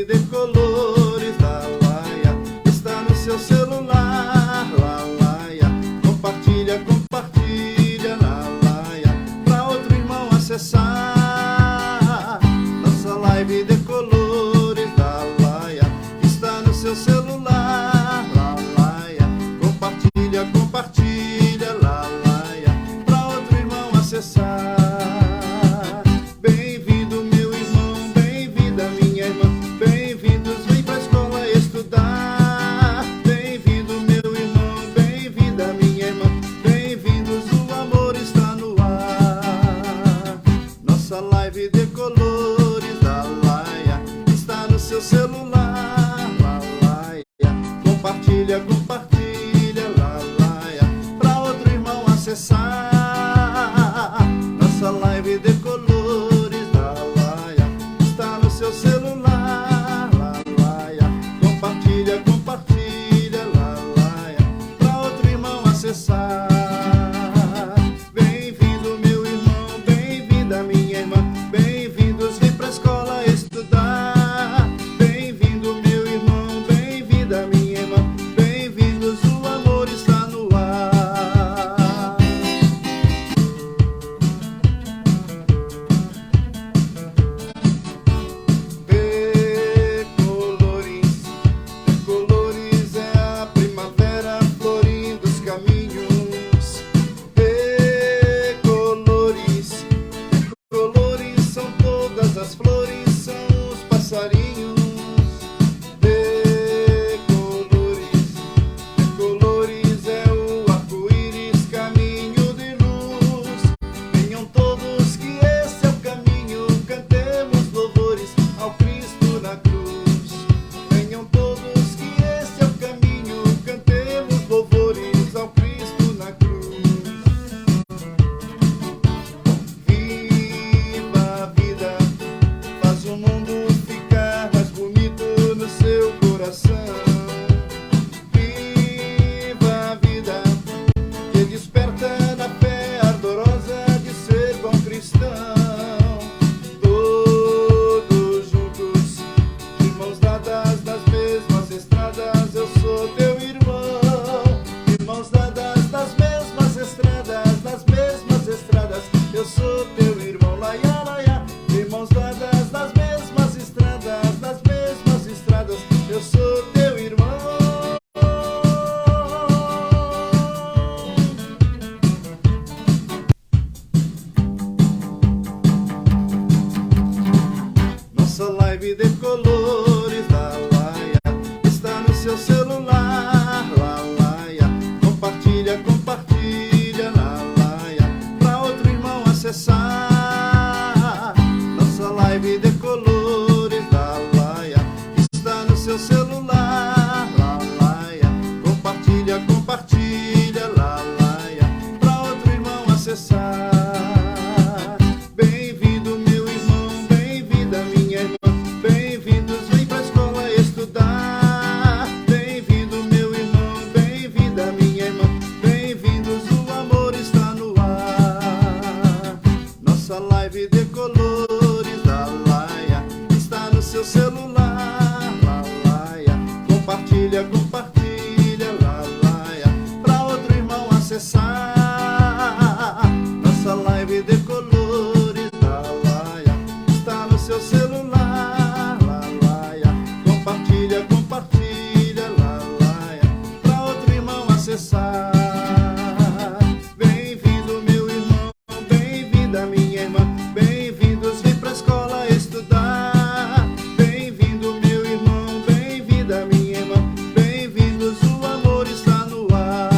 live de colores da Laia está no seu celular. Laia, compartilha, compartilha na Laia pra outro irmão acessar. Nossa live de colores da Laia está no seu celular. Laia, compartilha, compartilha la Laia pra outro irmão acessar. Bem-vindo meu irmão, bem-vinda minha irmã, bem-vindos, vem pra escola estudar. Bem-vindo meu irmão, bem-vinda minha irmã, bem-vindos, o amor está no ar. Nossa live de colores da Laia está no seu celular. Laia, compartilha, compartilha la Laia pra outro irmão acessar. Nossa live de colores da Laia está no seu celular. Laia, compartilha, compartilha la Laia pra outro irmão acessar. Bem-vindo meu irmão, bem-vinda minha irmã, bem-vindos, vem pra escola estudar. Bem-vindo meu irmão, bem-vinda minha irmã, bem-vindos, o amor está no ar. Colores é a primavera florindo os caminhos. Colores, colores são todas as flores, são os passarinhos. Colores é o arco-íris, caminho de luz. Venham todos que esse é o caminho, cantemos louvores ao Cristo na cruz. Venham todos que esse é o caminho, cantemos louvores ao Cristo na cruz. Viva a vida, faz o mundo ficar mais bonito no seu coração. Viva a vida, que desperta na fé ardorosa de ser bom cristão. Todos juntos, de mãos dadas nas mesmas estradas, eu sou teu irmão. De mãos dadas nas mesmas estradas, nas mesmas estradas, eu sou teu irmão. Laia, laia, de mãos dadas nas mesmas estradas, nas mesmas estradas, eu sou teu irmão. Nossa live de colores da Laia está no seu celular. Laia, compartilha, compartilha na Laia pra outro irmão acessar. Nossa live de colores da Laia está no seu celular. Laia, compartilha, compartilha la Laia pra outro irmão acessar. Bem-vindo meu irmão, bem-vinda minha irmã, bem-vindos, vem pra escola estudar. Bem-vindo meu irmão, bem-vinda minha irmã, bem-vindos, o amor está no ar. Nossa live de colores da Laia está no seu celular. Laia, compartilha, compartilha la Laia pra outro irmão acessar. Nossa live de colores da Laia está no seu celular. Laia, compartilha, compartilha la Laia pra outro irmão acessar. Bem-vindo meu irmão, bem-vinda minha irmã, bem-vindos, vem pra escola estudar. Bem-vindo meu irmão, bem-vinda minha irmã, bem-vindos, o amor está no ar.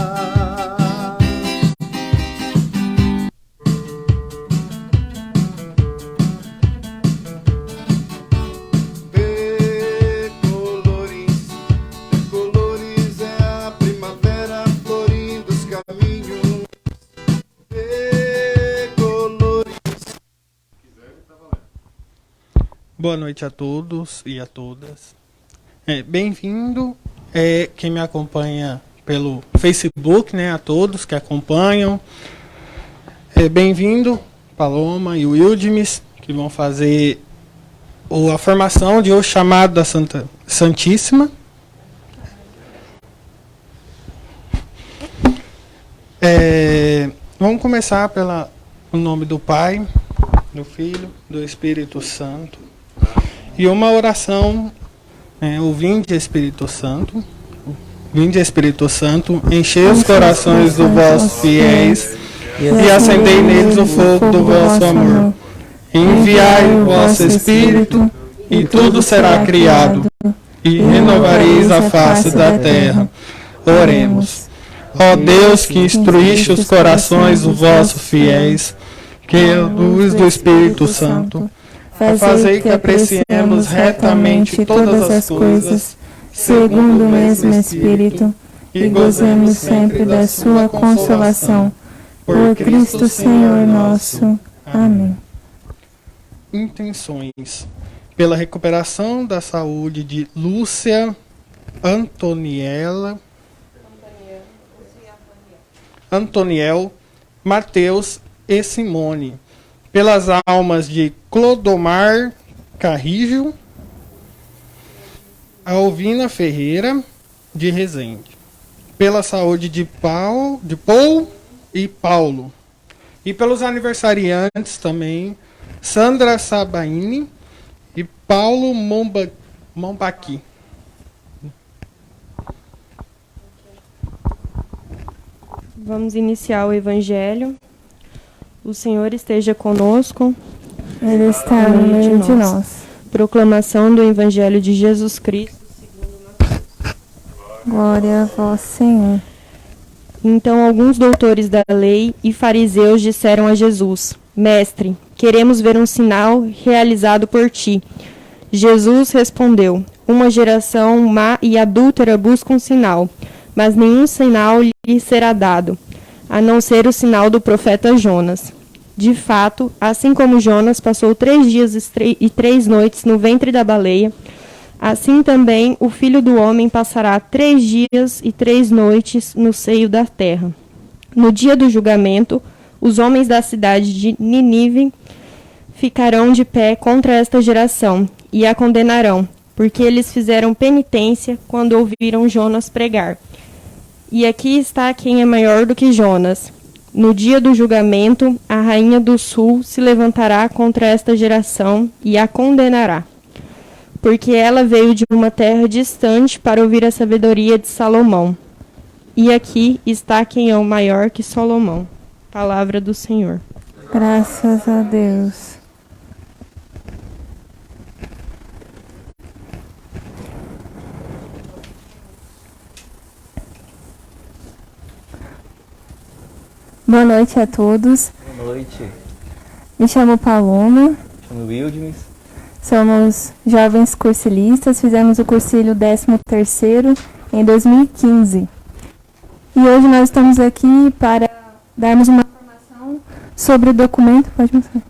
Colores é a primavera florindo os caminhos. Colores. Boa noite a todos e a todas. Bem-vindo, quem me acompanha pelo Facebook, né, a todos que acompanham. Bem-vindo, Paloma e o Wildimes, que vão fazer a formação de O Chamado da Santíssima. Vamos começar pelo nome do Pai, do Filho, do Espírito Santo. E uma oração, o Vinde Espírito Santo. Vinde Espírito Santo, enchei os corações dos vossos fiéis e acendei neles o fogo do vosso amor. Enviai o vosso Espírito e tudo será criado e renovareis a face da terra. Oremos. Ó Deus, que instruíste os corações dos vossos fiéis, que a luz do Espírito Santo, fazei que apreciemos retamente todas as coisas, segundo o mesmo Espírito, e gozemos sempre da sua consolação. Por Cristo Senhor nosso. Amém. Intenções. Pela recuperação da saúde de Lúcia Antoniel, Mateus e Simone, pelas almas de Clodomar Carrijo, Alvina Ferreira de Resende, pela saúde de Paul e Paulo, e pelos aniversariantes também, Sandra Sabaini e Paulo Mombaqui. Vamos iniciar o Evangelho. O Senhor esteja conosco. Ele está no meio de nós. Proclamação do Evangelho de Jesus Cristo, segundo Mateus. Glória a vós, Senhor. Então alguns doutores da lei e fariseus disseram a Jesus: Mestre, queremos ver um sinal realizado por ti. Jesus respondeu: Uma geração má e adúltera busca um sinal, mas nenhum sinal lhe será dado, a não ser o sinal do profeta Jonas. De fato, assim como Jonas passou 3 dias e 3 noites no ventre da baleia, assim também o Filho do Homem passará 3 dias e 3 noites no seio da terra. No dia do julgamento, os homens da cidade de Nínive ficarão de pé contra esta geração e a condenarão, porque eles fizeram penitência quando ouviram Jonas pregar. E aqui está quem é maior do que Jonas. No dia do julgamento, a rainha do sul se levantará contra esta geração e a condenará, porque ela veio de uma terra distante para ouvir a sabedoria de Salomão. E aqui está quem é o maior que Salomão. Palavra do Senhor. Graças a Deus. Boa noite a todos. Boa noite. Me chamo Paloma. Me chamo Wildmes. Somos jovens cursilistas. Fizemos o cursilho 13º em 2015. E hoje nós estamos aqui para darmos uma informação sobre o documento. Pode mostrar.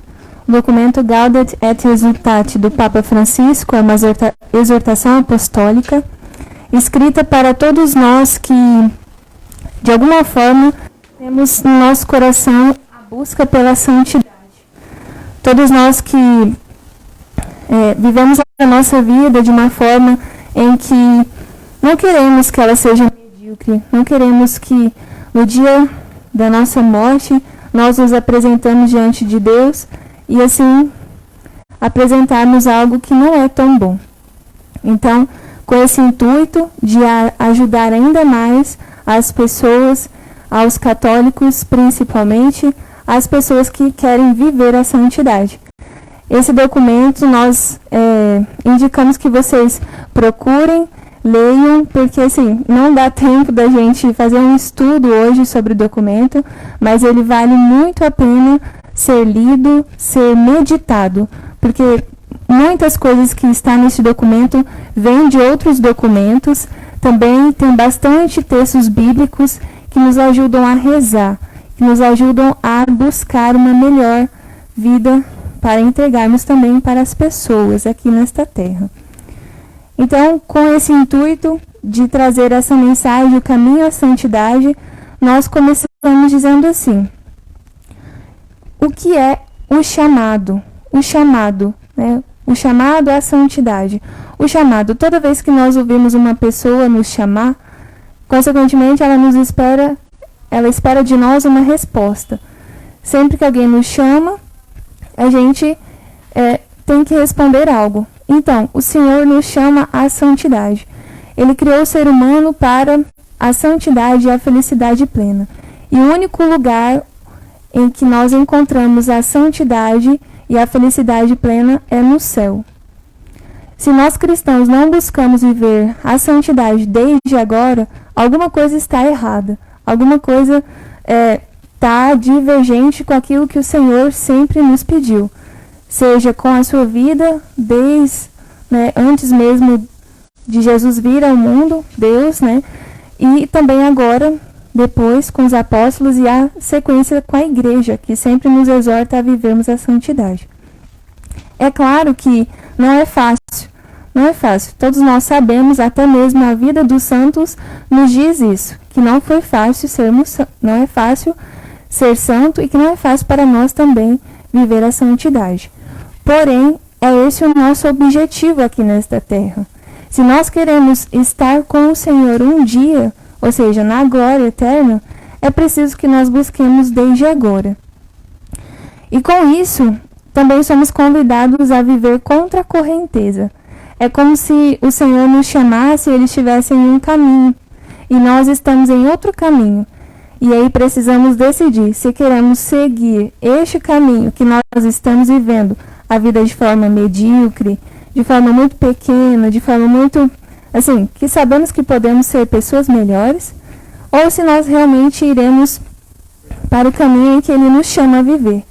O documento Gaudet et Exsultate do Papa Francisco é uma exortação apostólica escrita para todos nós que, de alguma forma, temos no nosso coração a busca pela santidade. Todos nós que vivemos a nossa vida de uma forma em que não queremos que ela seja medíocre, não queremos que no dia da nossa morte nós nos apresentamos diante de Deus e assim apresentarmos algo que não é tão bom. Então, com esse intuito de ajudar ainda mais as pessoas, aos católicos principalmente, as pessoas que querem viver a santidade. Esse documento nós indicamos que vocês procurem, leiam, porque assim, não dá tempo da gente fazer um estudo hoje sobre o documento, mas ele vale muito a pena ser lido, ser meditado, porque muitas coisas que estão nesse documento vêm de outros documentos, também tem bastante textos bíblicos que nos ajudam a rezar, que nos ajudam a buscar uma melhor vida para entregarmos também para as pessoas aqui nesta terra. Então, com esse intuito de trazer essa mensagem, o caminho à santidade, nós começamos dizendo assim: o que é o chamado? O chamado, né? o chamado à santidade. O chamado, toda vez que nós ouvimos uma pessoa nos chamar, consequentemente ela espera de nós uma resposta. Sempre que alguém nos chama, a gente tem que responder algo. Então, o Senhor nos chama à santidade. Ele criou o ser humano para a santidade e a felicidade plena. E o único lugar em que nós encontramos a santidade e a felicidade plena é no céu. Se nós cristãos não buscamos viver a santidade desde agora, alguma coisa está errada. Alguma coisa está divergente com aquilo que o Senhor sempre nos pediu. Seja com a sua vida, antes mesmo de Jesus vir ao mundo, Deus, e também agora, depois, com os apóstolos e a sequência com a igreja, que sempre nos exorta a vivermos a santidade. É claro que não é fácil. Não é fácil. Todos nós sabemos, até mesmo a vida dos santos nos diz isso, que não foi fácil não é fácil ser santo e que não é fácil para nós também viver a santidade. Porém, é esse o nosso objetivo aqui nesta terra. Se nós queremos estar com o Senhor um dia, ou seja, na glória eterna, é preciso que nós busquemos desde agora. E com isso, também somos convidados a viver contra a correnteza. É como se o Senhor nos chamasse e Ele estivesse em um caminho, e nós estamos em outro caminho. E aí precisamos decidir se queremos seguir este caminho que nós estamos vivendo, a vida de forma medíocre, de forma muito pequena, de forma muito, que sabemos que podemos ser pessoas melhores, ou se nós realmente iremos para o caminho em que Ele nos chama a viver,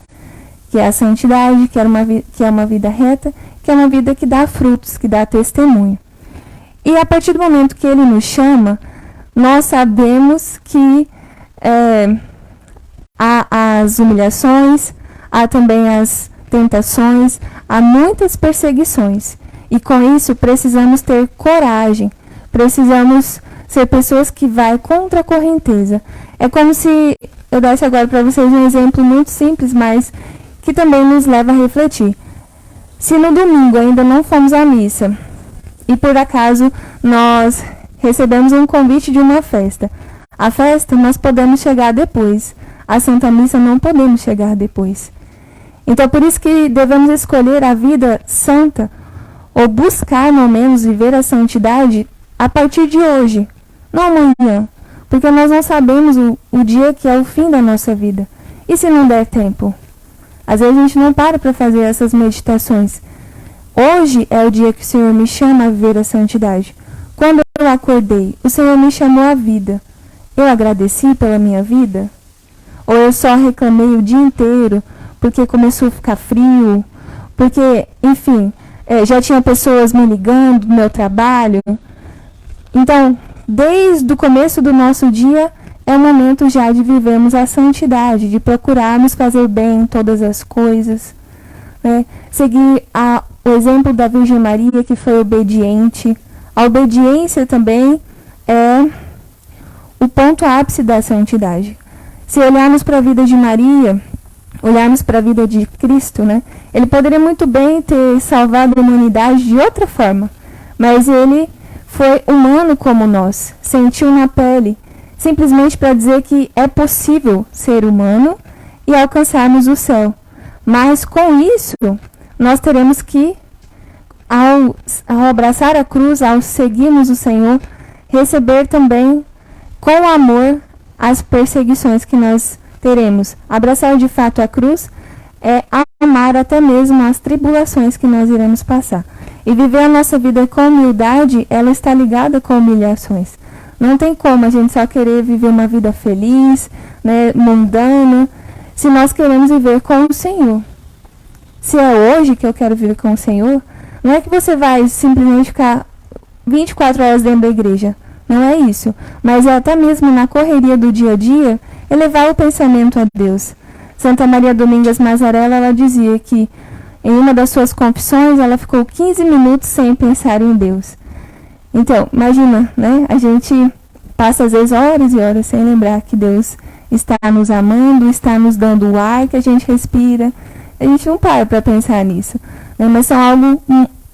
que é a santidade, que é uma vida reta, que é uma vida que dá frutos, que dá testemunho. E a partir do momento que Ele nos chama, nós sabemos que há as humilhações, há também as tentações, há muitas perseguições. E com isso precisamos ter coragem, precisamos ser pessoas que vão contra a correnteza. É como se eu desse agora para vocês um exemplo muito simples, mas que também nos leva a refletir. Se no domingo ainda não fomos à missa e por acaso nós recebemos um convite de uma festa, a festa nós podemos chegar depois, a Santa Missa não podemos chegar depois. Então por isso que devemos escolher a vida santa, ou buscar, ao menos, viver a santidade a partir de hoje, não amanhã, porque nós não sabemos o dia que é o fim da nossa vida. E se não der tempo? Às vezes a gente não para fazer essas meditações. Hoje é o dia que o Senhor me chama a viver a santidade. Quando eu acordei, o Senhor me chamou à vida. Eu agradeci pela minha vida? Ou eu só reclamei o dia inteiro porque começou a ficar frio? Porque, enfim, já tinha pessoas me ligando do meu trabalho. Então, desde o começo do nosso dia, é o momento já de vivermos a santidade, de procurarmos fazer bem em todas as coisas. Seguir o exemplo da Virgem Maria, que foi obediente. A obediência também é o ponto ápice da santidade. Se olharmos para a vida de Maria, olharmos para a vida de Cristo, Ele poderia muito bem ter salvado a humanidade de outra forma, mas Ele foi humano como nós, sentiu na pele, simplesmente para dizer que é possível ser humano e alcançarmos o céu. Mas com isso, nós teremos que, ao abraçar a cruz, ao seguirmos o Senhor, receber também com amor as perseguições que nós teremos. Abraçar de fato a cruz é amar até mesmo as tribulações que nós iremos passar. E viver a nossa vida com humildade, ela está ligada com humilhações. Não tem como a gente só querer viver uma vida feliz, mundana, se nós queremos viver com o Senhor. Se é hoje que eu quero viver com o Senhor, não é que você vai simplesmente ficar 24 horas dentro da igreja. Não é isso. Mas é até mesmo na correria do dia a dia, elevar o pensamento a Deus. Santa Maria Domingas Mazarella, ela dizia que em uma das suas confissões, ela ficou 15 minutos sem pensar em Deus. Então, imagina, a gente passa às vezes horas e horas sem lembrar que Deus está nos amando, está nos dando o ar que a gente respira. A gente não para pensar nisso. né? Mas são algo,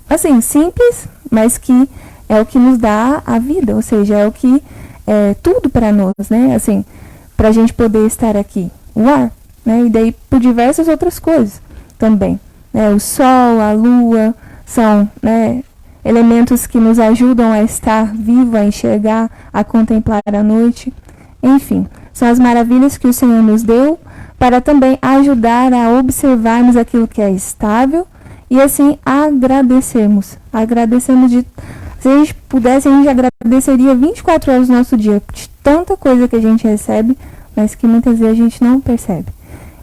assim, simples, mas que é o que nos dá a vida, ou seja, é o que é tudo para nós, né? Assim, para a gente poder estar aqui. O ar, né? E daí por diversas outras coisas também, né? O sol, a lua, são, né, elementos que nos ajudam a estar vivo, a enxergar, a contemplar a noite. Enfim, são as maravilhas que o Senhor nos deu para também ajudar a observarmos aquilo que é estável e assim agradecermos. Agradecemos de... Se a gente pudesse, a gente agradeceria 24 horas do nosso dia, de tanta coisa que a gente recebe, mas que muitas vezes a gente não percebe.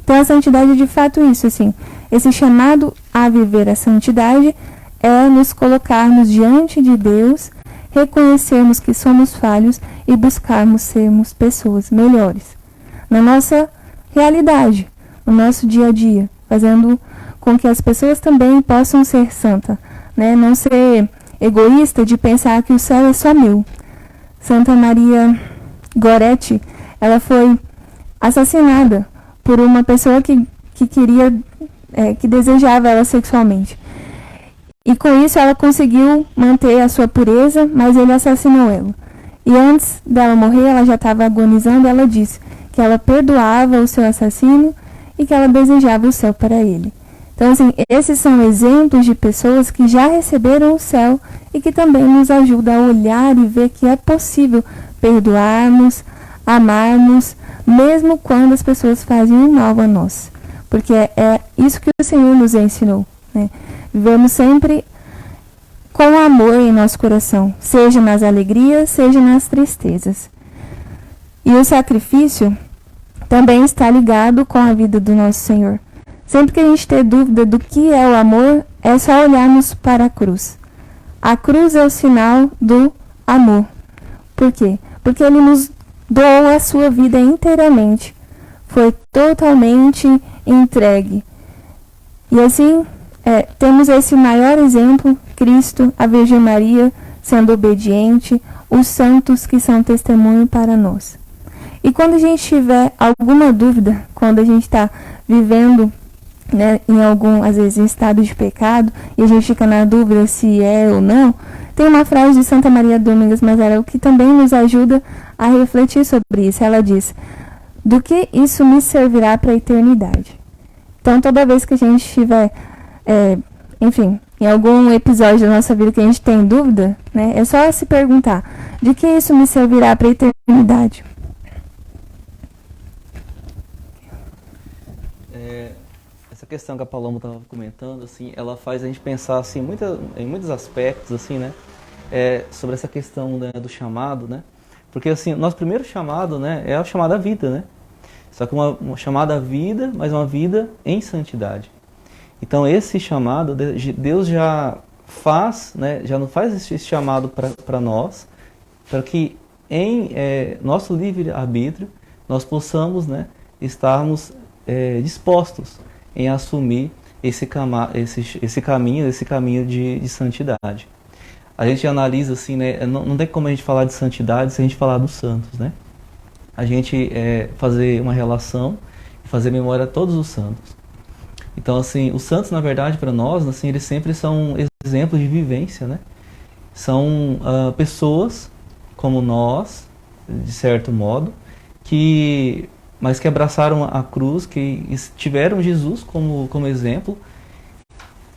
Então a santidade é de fato isso, assim, esse chamado a viver a santidade é nos colocarmos diante de Deus, reconhecermos que somos falhos e buscarmos sermos pessoas melhores na nossa realidade, no nosso dia a dia, fazendo com que as pessoas também possam ser santas, né? Não ser egoísta de pensar que o céu é só meu. Santa Maria Goretti, ela foi assassinada por uma pessoa que queria, que desejava ela sexualmente. E com isso ela conseguiu manter a sua pureza, mas ele assassinou ela. E antes dela morrer, ela já estava agonizando, ela disse que ela perdoava o seu assassino e que ela desejava o céu para ele. Então, assim, esses são exemplos de pessoas que já receberam o céu e que também nos ajudam a olhar e ver que é possível perdoarmos, amarmos, mesmo quando as pessoas fazem um mal a nós. Porque é isso que o Senhor nos ensinou, né? Vivemos sempre com amor em nosso coração, seja nas alegrias, seja nas tristezas. E o sacrifício também está ligado com a vida do nosso Senhor. Sempre que a gente ter dúvida do que é o amor, é só olharmos para a cruz. A cruz é o sinal do amor. Por quê? Porque ele nos doou a sua vida inteiramente. Foi totalmente entregue. E assim, temos esse maior exemplo, Cristo, a Virgem Maria, sendo obediente, os santos que são testemunho para nós. E quando a gente tiver alguma dúvida, quando a gente está vivendo, né, em algum, às vezes, em estado de pecado, e a gente fica na dúvida se é ou não, tem uma frase de Santa Maria Domingas Mazarel que também nos ajuda a refletir sobre isso. Ela diz: do que isso me servirá para a eternidade? Então, toda vez que a gente estiver, enfim, em algum episódio da nossa vida que a gente tem dúvida, né, é só se perguntar: de que isso me servirá para a eternidade? Essa questão que a Paloma estava comentando, assim, ela faz a gente pensar assim, em muitos aspectos, assim, né, sobre essa questão, né, do chamado, né, porque assim, o nosso primeiro chamado, né, é a chamada à vida, né, só que uma chamada à vida, mas uma vida em santidade. Então esse chamado, Deus já faz, né, já não faz esse chamado para nós, para que em nosso livre-arbítrio nós possamos, né, estarmos dispostos em assumir esse caminho de santidade. A gente analisa assim, né, não tem como a gente falar de santidade se a gente falar dos santos, né? A gente fazer uma relação e fazer memória a todos os santos. Então, assim, os santos, na verdade, para nós, assim, eles sempre são exemplos de vivência, né? São pessoas como nós, de certo modo, mas que abraçaram a cruz, que tiveram Jesus como exemplo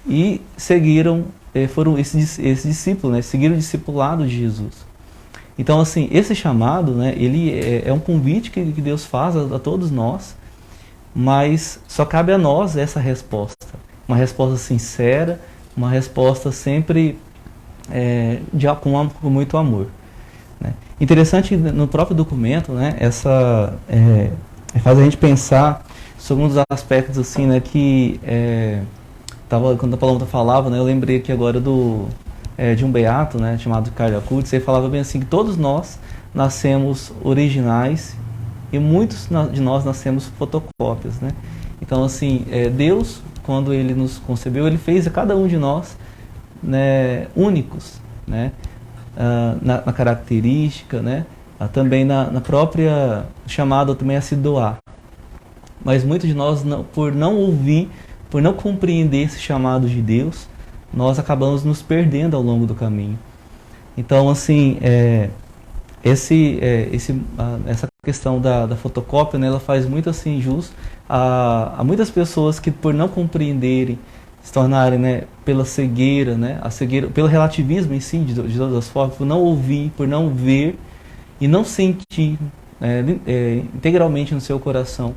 e seguiram, foram esse discípulo, né? Seguiram o discipulado de Jesus. Então, assim, esse chamado, né, ele é um convite que Deus faz a todos nós, mas só cabe a nós essa resposta. Uma resposta sincera, uma resposta sempre com muito amor, né? Interessante, no próprio documento, né, faz a gente pensar sobre um dos aspectos, assim, né, que quando a Paloma falava, né, eu lembrei aqui agora de um beato, né, chamado Carlo Acutis. Ele falava bem assim, que todos nós nascemos originais e muitos de nós nascemos fotocópias, né? Então, assim, Deus, quando Ele nos concebeu, Ele fez a cada um de nós, né, únicos, né, na característica, né, também na própria chamada também a se doar. Mas muitos de nós, por não ouvir, por não compreender esse chamado de Deus, nós acabamos nos perdendo ao longo do caminho. Então, assim, essa questão da fotocópia, né, ela faz muito assim jus a muitas pessoas que, por não compreenderem, se tornarem, né, pela cegueira, né, a cegueira, pelo relativismo em si, de todas as formas, por não ouvir, por não ver e não sentir integralmente no seu coração,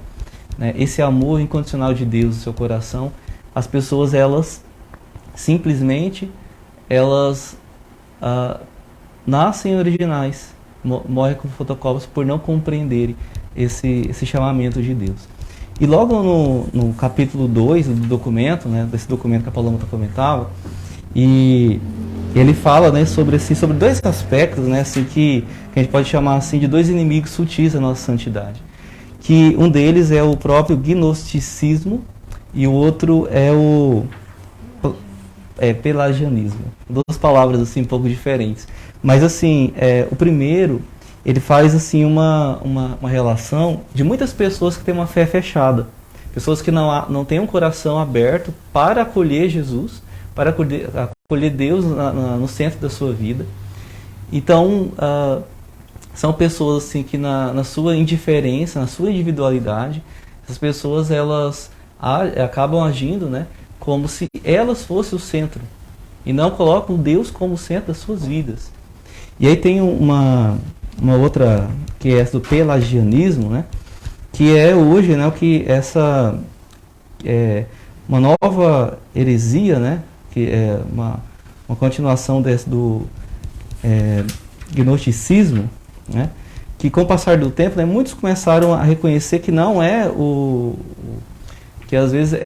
né, esse amor incondicional de Deus no seu coração, as pessoas, elas simplesmente, elas nascem originais, morrem como fotocópias por não compreenderem esse chamamento de Deus. E logo no capítulo 2 do documento, né, desse documento que a Paloma comentava, e ele fala, né, sobre dois aspectos, né, assim, que a gente pode chamar assim, de dois inimigos sutis da nossa santidade. Que um deles é o próprio gnosticismo e o outro é o pelagianismo. Duas palavras assim, um pouco diferentes. Mas assim, o primeiro, ele faz assim uma relação de muitas pessoas que têm uma fé fechada. Pessoas que não têm um coração aberto para acolher Jesus, para acolher Deus no centro da sua vida. Então, são pessoas assim, que na sua indiferença, na sua individualidade, essas pessoas elas acabam agindo, né, como se elas fossem o centro. E não colocam Deus como centro das suas vidas. E aí tem uma outra, que é do pelagianismo, né? Que é hoje, né, que essa uma nova heresia, né? Que é uma continuação do gnosticismo, né? Que com o passar do tempo, né, muitos começaram a reconhecer que não é que às vezes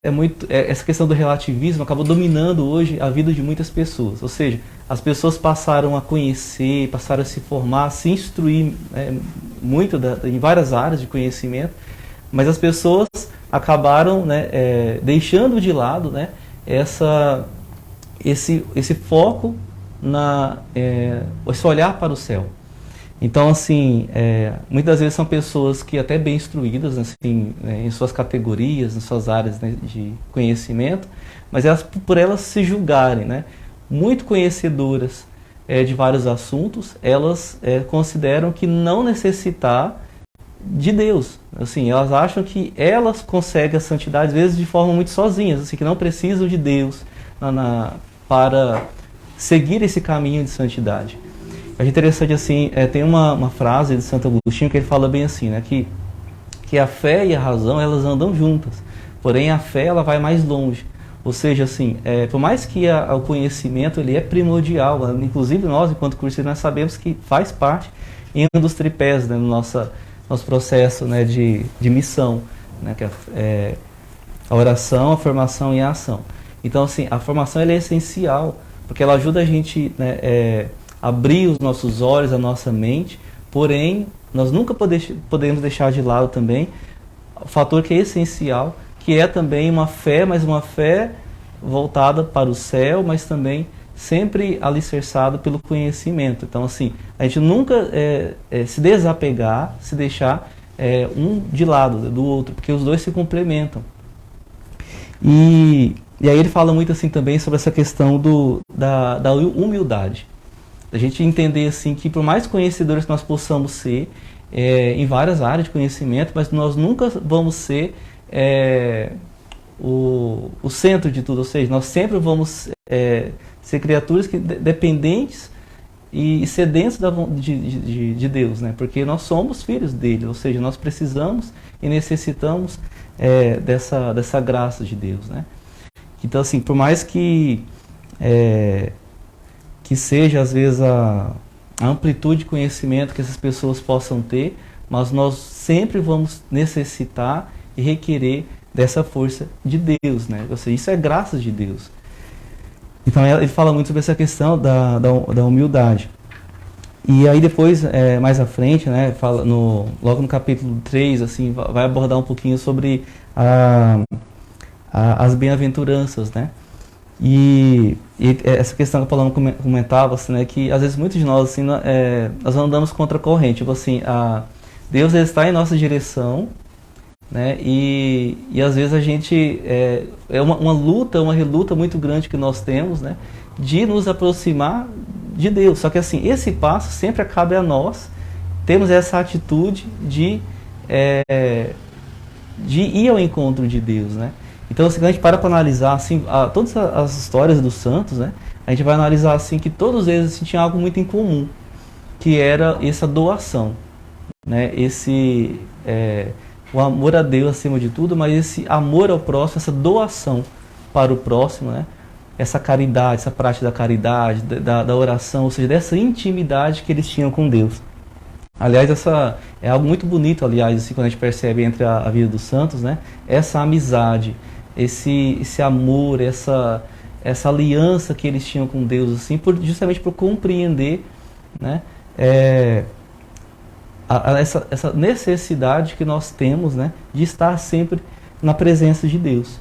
essa questão do relativismo acabou dominando hoje a vida de muitas pessoas. Ou seja, as pessoas passaram a conhecer, passaram a se formar, a se instruir muito em várias áreas de conhecimento, mas as pessoas acabaram, né, deixando de lado, né, esse foco, esse olhar para o céu. Então, assim, muitas vezes são pessoas que até bem instruídas, assim, em suas categorias, em suas áreas, né, de conhecimento, mas por elas se julgarem, né, muito conhecedoras de vários assuntos, elas consideram que não necessitar de Deus. Assim, elas acham que elas conseguem a santidade, às vezes de forma muito sozinhas, assim, que não precisam de Deus para seguir esse caminho de santidade. É interessante assim, tem uma frase de Santo Agostinho que ele fala bem assim, né, que a fé e a razão, elas andam juntas, porém a fé ela vai mais longe. Ou seja, assim, por mais que o conhecimento ele é primordial, inclusive nós, enquanto cursinhos, nós sabemos que faz parte em um dos tripés, né, no nosso processo, né, de missão, né, que é a oração, a formação e a ação. Então, assim, a formação ela é essencial, porque ela ajuda a gente, né, abrir os nossos olhos, a nossa mente, porém, nós nunca podemos deixar de lado também o fator que é essencial, que é também uma fé, mas uma fé voltada para o céu, mas também sempre alicerçada pelo conhecimento. Então, assim, a gente nunca se desapegar, se deixar um de lado do outro, porque os dois se complementam. E aí ele fala muito assim também sobre essa questão da humildade. A gente entender assim que por mais conhecedores que nós possamos ser em várias áreas de conhecimento, mas nós nunca vamos ser o centro de tudo. Ou seja, nós sempre vamos ser criaturas dependentes e sedentos de Deus, né? Porque nós somos filhos dele, ou seja, nós precisamos e necessitamos dessa graça de Deus, né? Então, assim, por mais que seja, às vezes, a amplitude de conhecimento que essas pessoas possam ter, mas nós sempre vamos necessitar e requerer dessa força de Deus, né? Ou seja, isso é graça de Deus. Então, ele fala muito sobre essa questão da humildade. E aí depois, mais à frente, né, fala logo no capítulo 3, assim, vai abordar um pouquinho sobre as bem-aventuranças, né? E essa questão que o Paulo comentava, assim, né, que às vezes muitos de nós, assim, nós andamos contra a corrente. Tipo assim, Deus está em nossa direção, né? E às vezes a gente é uma luta, uma reluta muito grande que nós temos, né? De nos aproximar de Deus. Só que assim, esse passo sempre cabe a nós. Temos essa atitude de ir ao encontro de Deus, né? Então, se a gente para analisar assim, todas as histórias dos santos, né? A gente vai analisar assim que todos eles assim, tinham algo muito em comum, que era essa doação, né? O amor a Deus acima de tudo, mas esse amor ao próximo, essa doação para o próximo, né? Essa caridade, essa prática da caridade, da oração, ou seja, dessa intimidade que eles tinham com Deus. Aliás, essa é algo muito bonito, aliás, assim, quando a gente percebe entre a vida dos santos, né? Essa amizade, esse amor, essa aliança que eles tinham com Deus, assim, justamente por compreender, né? Essa necessidade que nós temos, né? De estar sempre na presença de Deus.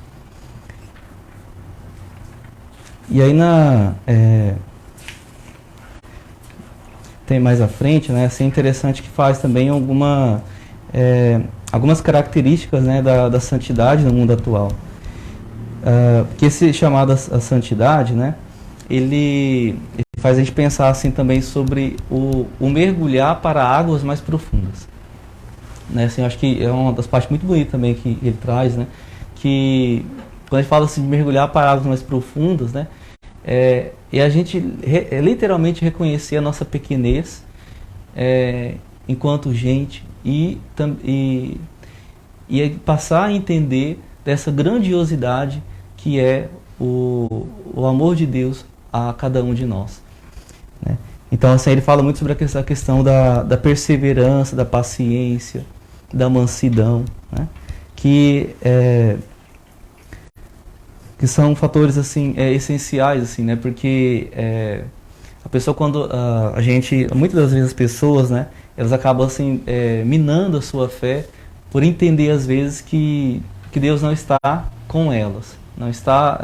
E aí tem mais à frente, né? Assim, interessante que faz também algumas características, né, da santidade no mundo atual. Que esse chamado a santidade, né, ele faz a gente pensar assim também sobre o mergulhar para águas mais profundas. Né? Assim, eu acho que é uma das partes muito bonitas também que ele traz, né, que quando a gente fala assim, de mergulhar para águas mais profundas, né, e a gente literalmente reconhecer a nossa pequenez enquanto gente e passar a entender dessa grandiosidade que é o amor de Deus a cada um de nós. Né? Então, assim, ele fala muito sobre a questão da perseverança, da paciência, da mansidão, né? Que são fatores assim essenciais, assim, né? Porque a pessoa, quando muitas das vezes as pessoas, né, elas acabam assim minando a sua fé por entender às vezes que Deus não está com elas, não está,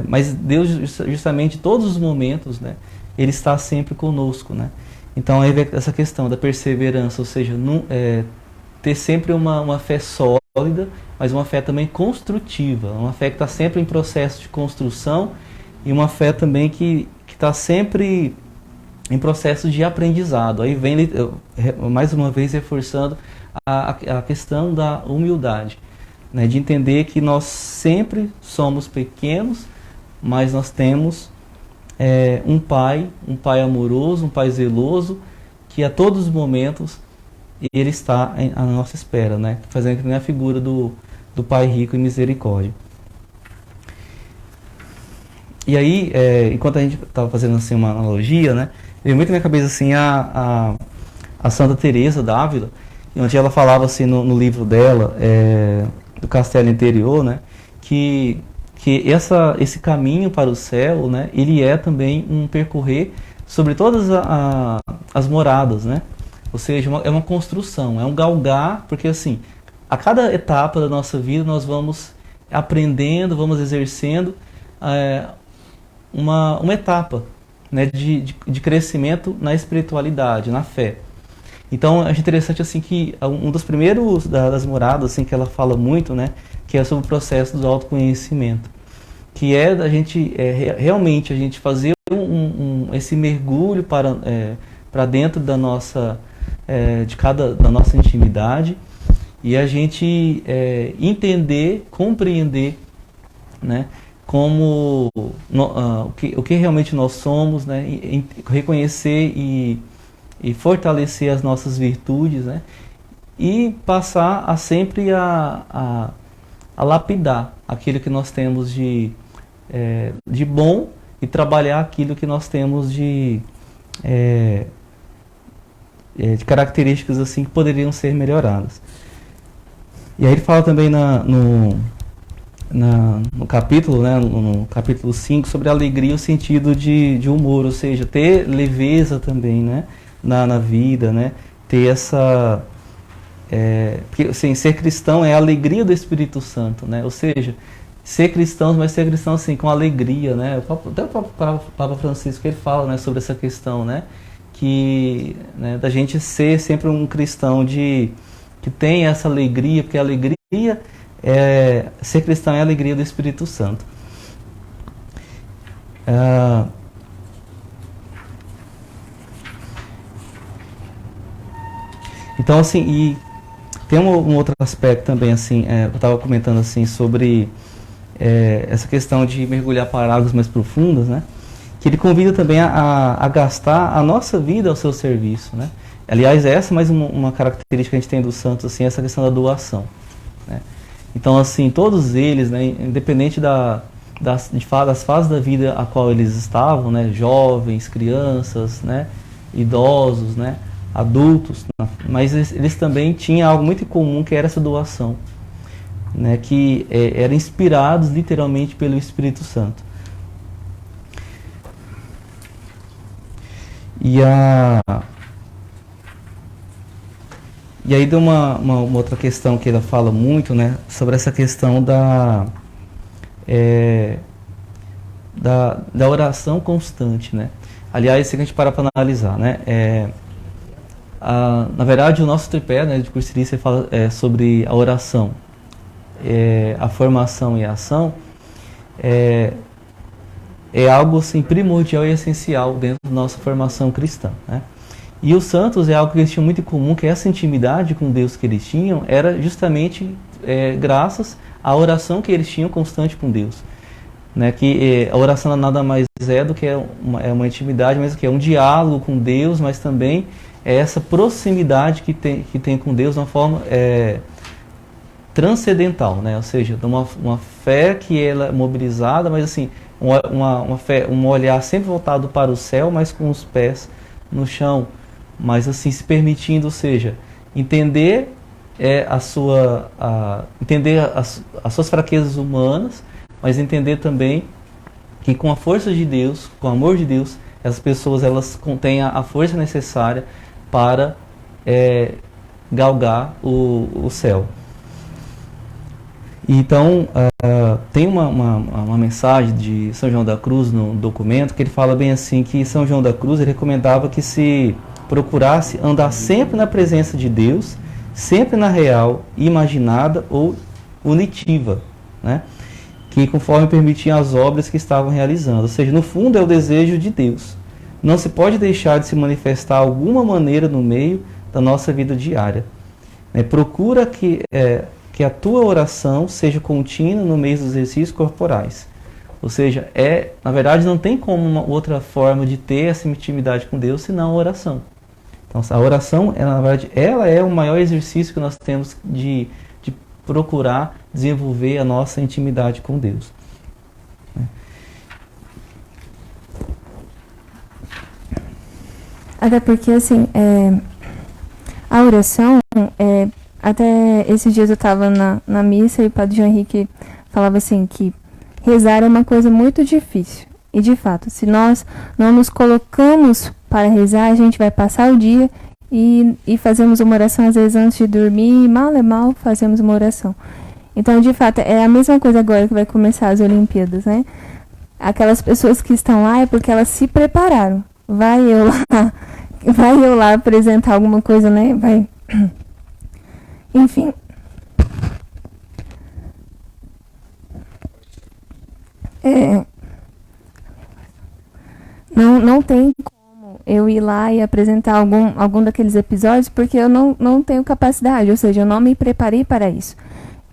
mas Deus justamente em todos os momentos, né, Ele está sempre conosco, né? Então aí vem essa questão da perseverança, ou seja, ter sempre uma fé sólida, mas uma fé também construtiva, uma fé que está sempre em processo de construção e uma fé também que está sempre em processo de aprendizado. Aí vem, mais uma vez, reforçando a questão da humildade, né? De entender que nós sempre somos pequenos, mas nós temos um pai amoroso, um pai zeloso, que a todos os momentos Ele está à nossa espera, né? Fazendo que nem a figura do Pai rico e misericórdia. E aí, enquanto a gente estava fazendo assim uma analogia, né, veio muito na minha cabeça assim a Santa Teresa d'Ávila, onde ela falava assim no livro dela, do Castelo Interior, né, que esse caminho para o céu, né, ele é também um percorrer sobre todas as moradas, né? Ou seja, é uma construção, é um galgar, porque assim, a cada etapa da nossa vida nós vamos aprendendo, vamos exercendo uma etapa, né, de crescimento na espiritualidade, na fé. Então, acho interessante assim que um dos primeiros das moradas assim que ela fala muito, né, que é sobre o processo do autoconhecimento, que é da gente realmente a gente fazer esse mergulho para dentro da nossa da nossa intimidade e a gente entender, compreender, né, como o que realmente nós somos, né, reconhecer e fortalecer as nossas virtudes, né, e passar a sempre a lapidar aquilo que nós temos de bom e trabalhar aquilo que nós temos de características assim que poderiam ser melhoradas. E aí ele fala também no capítulo, né, no capítulo 5, sobre a alegria, o sentido de humor, ou seja, ter leveza também, né, na vida, né, ter essa... porque assim, ser cristão é a alegria do Espírito Santo, né, ou seja, ser cristãos, mas ser cristãos assim, com alegria, né, até o Papa Francisco ele fala, né, sobre essa questão, né, que, né, da gente ser sempre um cristão que que tenha essa alegria, porque a alegria, ser cristão é a alegria do Espírito Santo. Então, assim, e tem um outro aspecto também, assim, eu estava comentando, assim, sobre essa questão de mergulhar para águas mais profundas, né? Que ele convida também a gastar a nossa vida ao seu serviço, né? Aliás, essa é mais uma característica que a gente tem dos santos, assim, essa questão da doação, né? Então, assim, todos eles, né, independente das fases da vida a qual eles estavam, né, jovens, crianças, né, idosos, né, adultos, né, mas eles também tinham algo muito comum, que era essa doação, né, que eram inspirados literalmente pelo Espírito Santo. E aí tem uma outra questão que ela fala muito, né, sobre essa questão da oração constante, né? Aliás, se a gente parar para analisar, né, na verdade, o nosso tripé, né, de Cursilícia fala sobre a oração, a formação e a ação, é algo assim, primordial e essencial dentro da nossa formação cristã, né? E os santos é algo que eles tinham muito em comum, que essa intimidade com Deus que eles tinham era justamente graças à oração que eles tinham constante com Deus, né? Que a oração nada mais é do que uma intimidade, mas que é um diálogo com Deus, mas também é essa proximidade que tem com Deus de uma forma transcendental, né? Ou seja, uma fé que ela é mobilizada, mas assim, uma fé, um olhar sempre voltado para o céu, mas com os pés no chão, mas assim se permitindo, ou seja, entender entender as suas fraquezas humanas, mas entender também que com a força de Deus, com o amor de Deus, essas pessoas elas contêm a força necessária para galgar o céu. Então, tem uma mensagem de São João da Cruz no documento, que ele fala bem assim, que São João da Cruz ele recomendava que se procurasse andar sempre na presença de Deus, sempre na real, imaginada ou unitiva, né? Que conforme permitiam as obras que estavam realizando. Ou seja, no fundo é o desejo de Deus. Não se pode deixar de se manifestar de alguma maneira no meio da nossa vida diária. Procura que a tua oração seja contínua no meio dos exercícios corporais. Ou seja, na verdade não tem como uma outra forma de ter essa intimidade com Deus senão a oração. Então a oração, na verdade, ela é o maior exercício que nós temos de procurar desenvolver a nossa intimidade com Deus. Até porque, assim, a oração, até esses dias eu estava na missa e o Padre João Henrique falava assim, que rezar é uma coisa muito difícil. E, de fato, se nós não nos colocamos para rezar, a gente vai passar o dia e fazemos uma oração, às vezes, antes de dormir, e mal fazemos uma oração. Então, de fato, é a mesma coisa agora que vai começar as Olimpíadas, né? Aquelas pessoas que estão lá é porque elas se prepararam. Vai eu lá apresentar alguma coisa, né? Vai. Enfim. Não tem como eu ir lá e apresentar algum daqueles episódios, porque eu não tenho capacidade, ou seja, eu não me preparei para isso.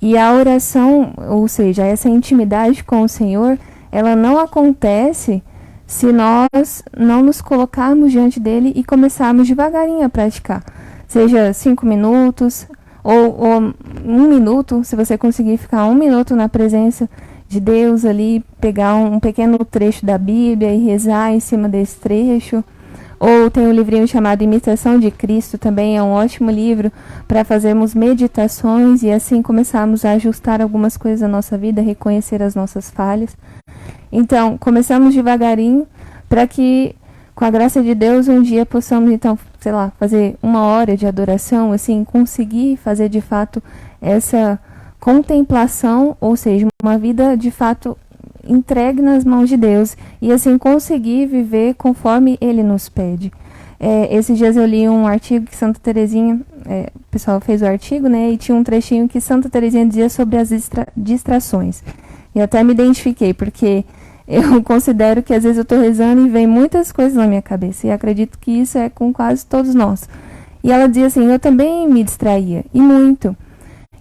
E a oração, ou seja, essa intimidade com o Senhor, ela não acontece se nós não nos colocarmos diante dele e começarmos devagarinho a praticar. Seja 5 minutos ou 1 minuto, se você conseguir ficar 1 minuto na presença de Deus ali, pegar um pequeno trecho da Bíblia e rezar em cima desse trecho. Ou tem um livrinho chamado Imitação de Cristo, também é um ótimo livro para fazermos meditações e assim começarmos a ajustar algumas coisas da nossa vida, reconhecer as nossas falhas. Então, começamos devagarinho para que, com a graça de Deus, um dia possamos, então, sei lá, fazer 1 hora de adoração, assim, conseguir fazer de fato essa contemplação, ou seja, uma vida de fato entregue nas mãos de Deus e assim conseguir viver conforme Ele nos pede. Esses dias eu li um artigo que Santa Teresinha, o pessoal fez o artigo, né, e tinha um trechinho que Santa Teresinha dizia sobre as distrações. E eu até me identifiquei, porque eu considero que às vezes eu estou rezando e vem muitas coisas na minha cabeça, e acredito que isso é com quase todos nós. E ela dizia assim, eu também me distraía, e muito.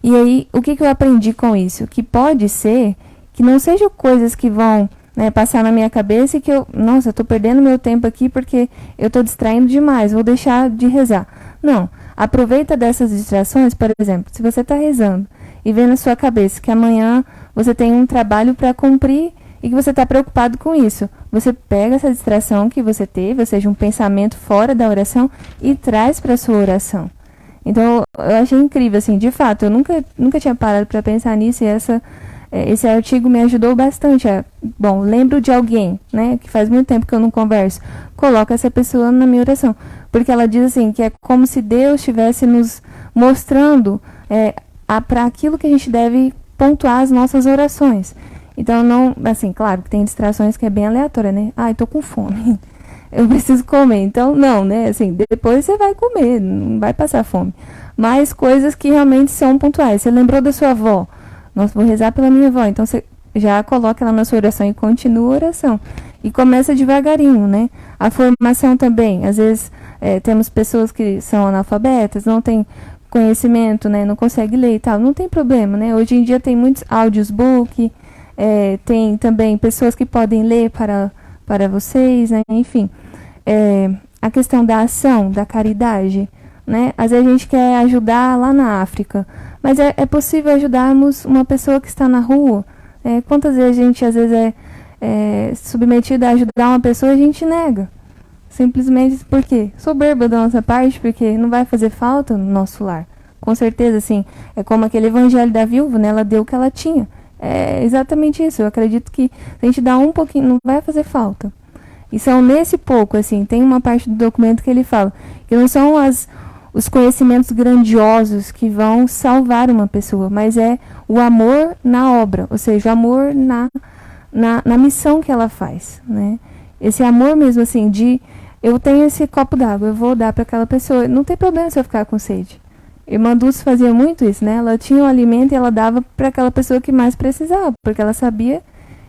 E aí, o que eu aprendi com isso? Que pode ser que não sejam coisas que vão, né, passar na minha cabeça e que eu estou perdendo meu tempo aqui porque eu estou distraindo demais, vou deixar de rezar. Não, aproveita dessas distrações, por exemplo, se você está rezando e vê na sua cabeça que amanhã você tem um trabalho para cumprir e que você está preocupado com isso, você pega essa distração que você teve, ou seja, um pensamento fora da oração e traz para a sua oração. Então, eu achei incrível, assim, de fato, eu nunca tinha parado para pensar nisso e esse artigo me ajudou bastante. Bom, lembro de alguém, né, que faz muito tempo que eu não converso, coloca essa pessoa na minha oração, porque ela diz assim, que é como se Deus estivesse nos mostrando para aquilo que a gente deve pontuar as nossas orações. Então, não, assim, claro que tem distrações que é bem aleatória, né, tô com fome, eu preciso comer, então não, né, assim, depois você vai comer, não vai passar fome, mas coisas que realmente são pontuais. Você lembrou da sua avó? Nossa, vou rezar pela minha avó. Então, você já coloca ela na sua oração e continua a oração. E começa devagarinho, né? A formação também. Às vezes, temos pessoas que são analfabetas, não têm conhecimento, né? Não conseguem ler e tal. Não tem problema, né? Hoje em dia tem muitos audiobook, tem também pessoas que podem ler para vocês, né? Enfim, a questão da ação, da caridade, né? Às vezes a gente quer ajudar lá na África, mas é possível ajudarmos uma pessoa que está na rua. Quantas vezes a gente às vezes é submetido a ajudar uma pessoa e a gente nega? Simplesmente porque soberba da nossa parte, porque não vai fazer falta no nosso lar. Com certeza, assim, é como aquele evangelho da viúva, né? Ela deu o que ela tinha. É exatamente isso. Eu acredito que se a gente dá um pouquinho, não vai fazer falta. E são nesse pouco, assim, tem uma parte do documento que ele fala que não são os conhecimentos grandiosos que vão salvar uma pessoa, mas é o amor na obra, ou seja, o amor na missão que ela faz, né? Esse amor mesmo, assim, eu tenho esse copo d'água, eu vou dar para aquela pessoa, não tem problema se eu ficar com sede. Irmã Dulce fazia muito isso, né? Ela tinha um alimento e ela dava para aquela pessoa que mais precisava, porque ela sabia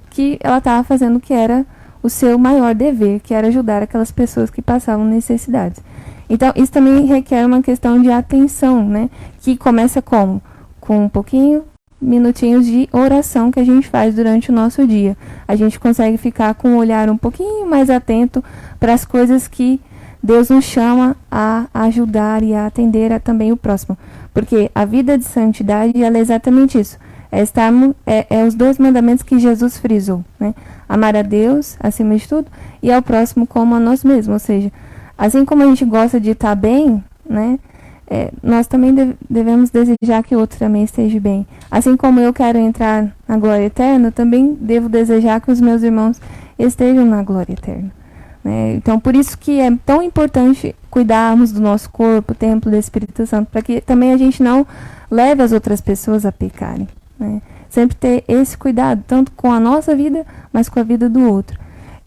que ela estava fazendo o que era o seu maior dever, que era ajudar aquelas pessoas que passavam necessidades. Então, isso também requer uma questão de atenção, né? Que começa como? Com um pouquinho, minutinhos de oração que a gente faz durante o nosso dia. A gente consegue ficar com um olhar um pouquinho mais atento para as coisas que Deus nos chama a ajudar e a atender também o próximo. Porque a vida de santidade, ela é exatamente isso. É os 2 mandamentos que Jesus frisou, né? Amar a Deus, acima de tudo, e ao próximo como a nós mesmos. Ou seja, assim como a gente gosta de estar bem, né? Nós também devemos desejar que o outro também esteja bem. Assim como eu quero entrar na glória eterna, eu também devo desejar que os meus irmãos estejam na glória eterna, né? Então, por isso que é tão importante cuidarmos do nosso corpo, o templo do Espírito Santo, para que também a gente não leve as outras pessoas a pecarem, né? Sempre ter esse cuidado, tanto com a nossa vida, mas com a vida do outro.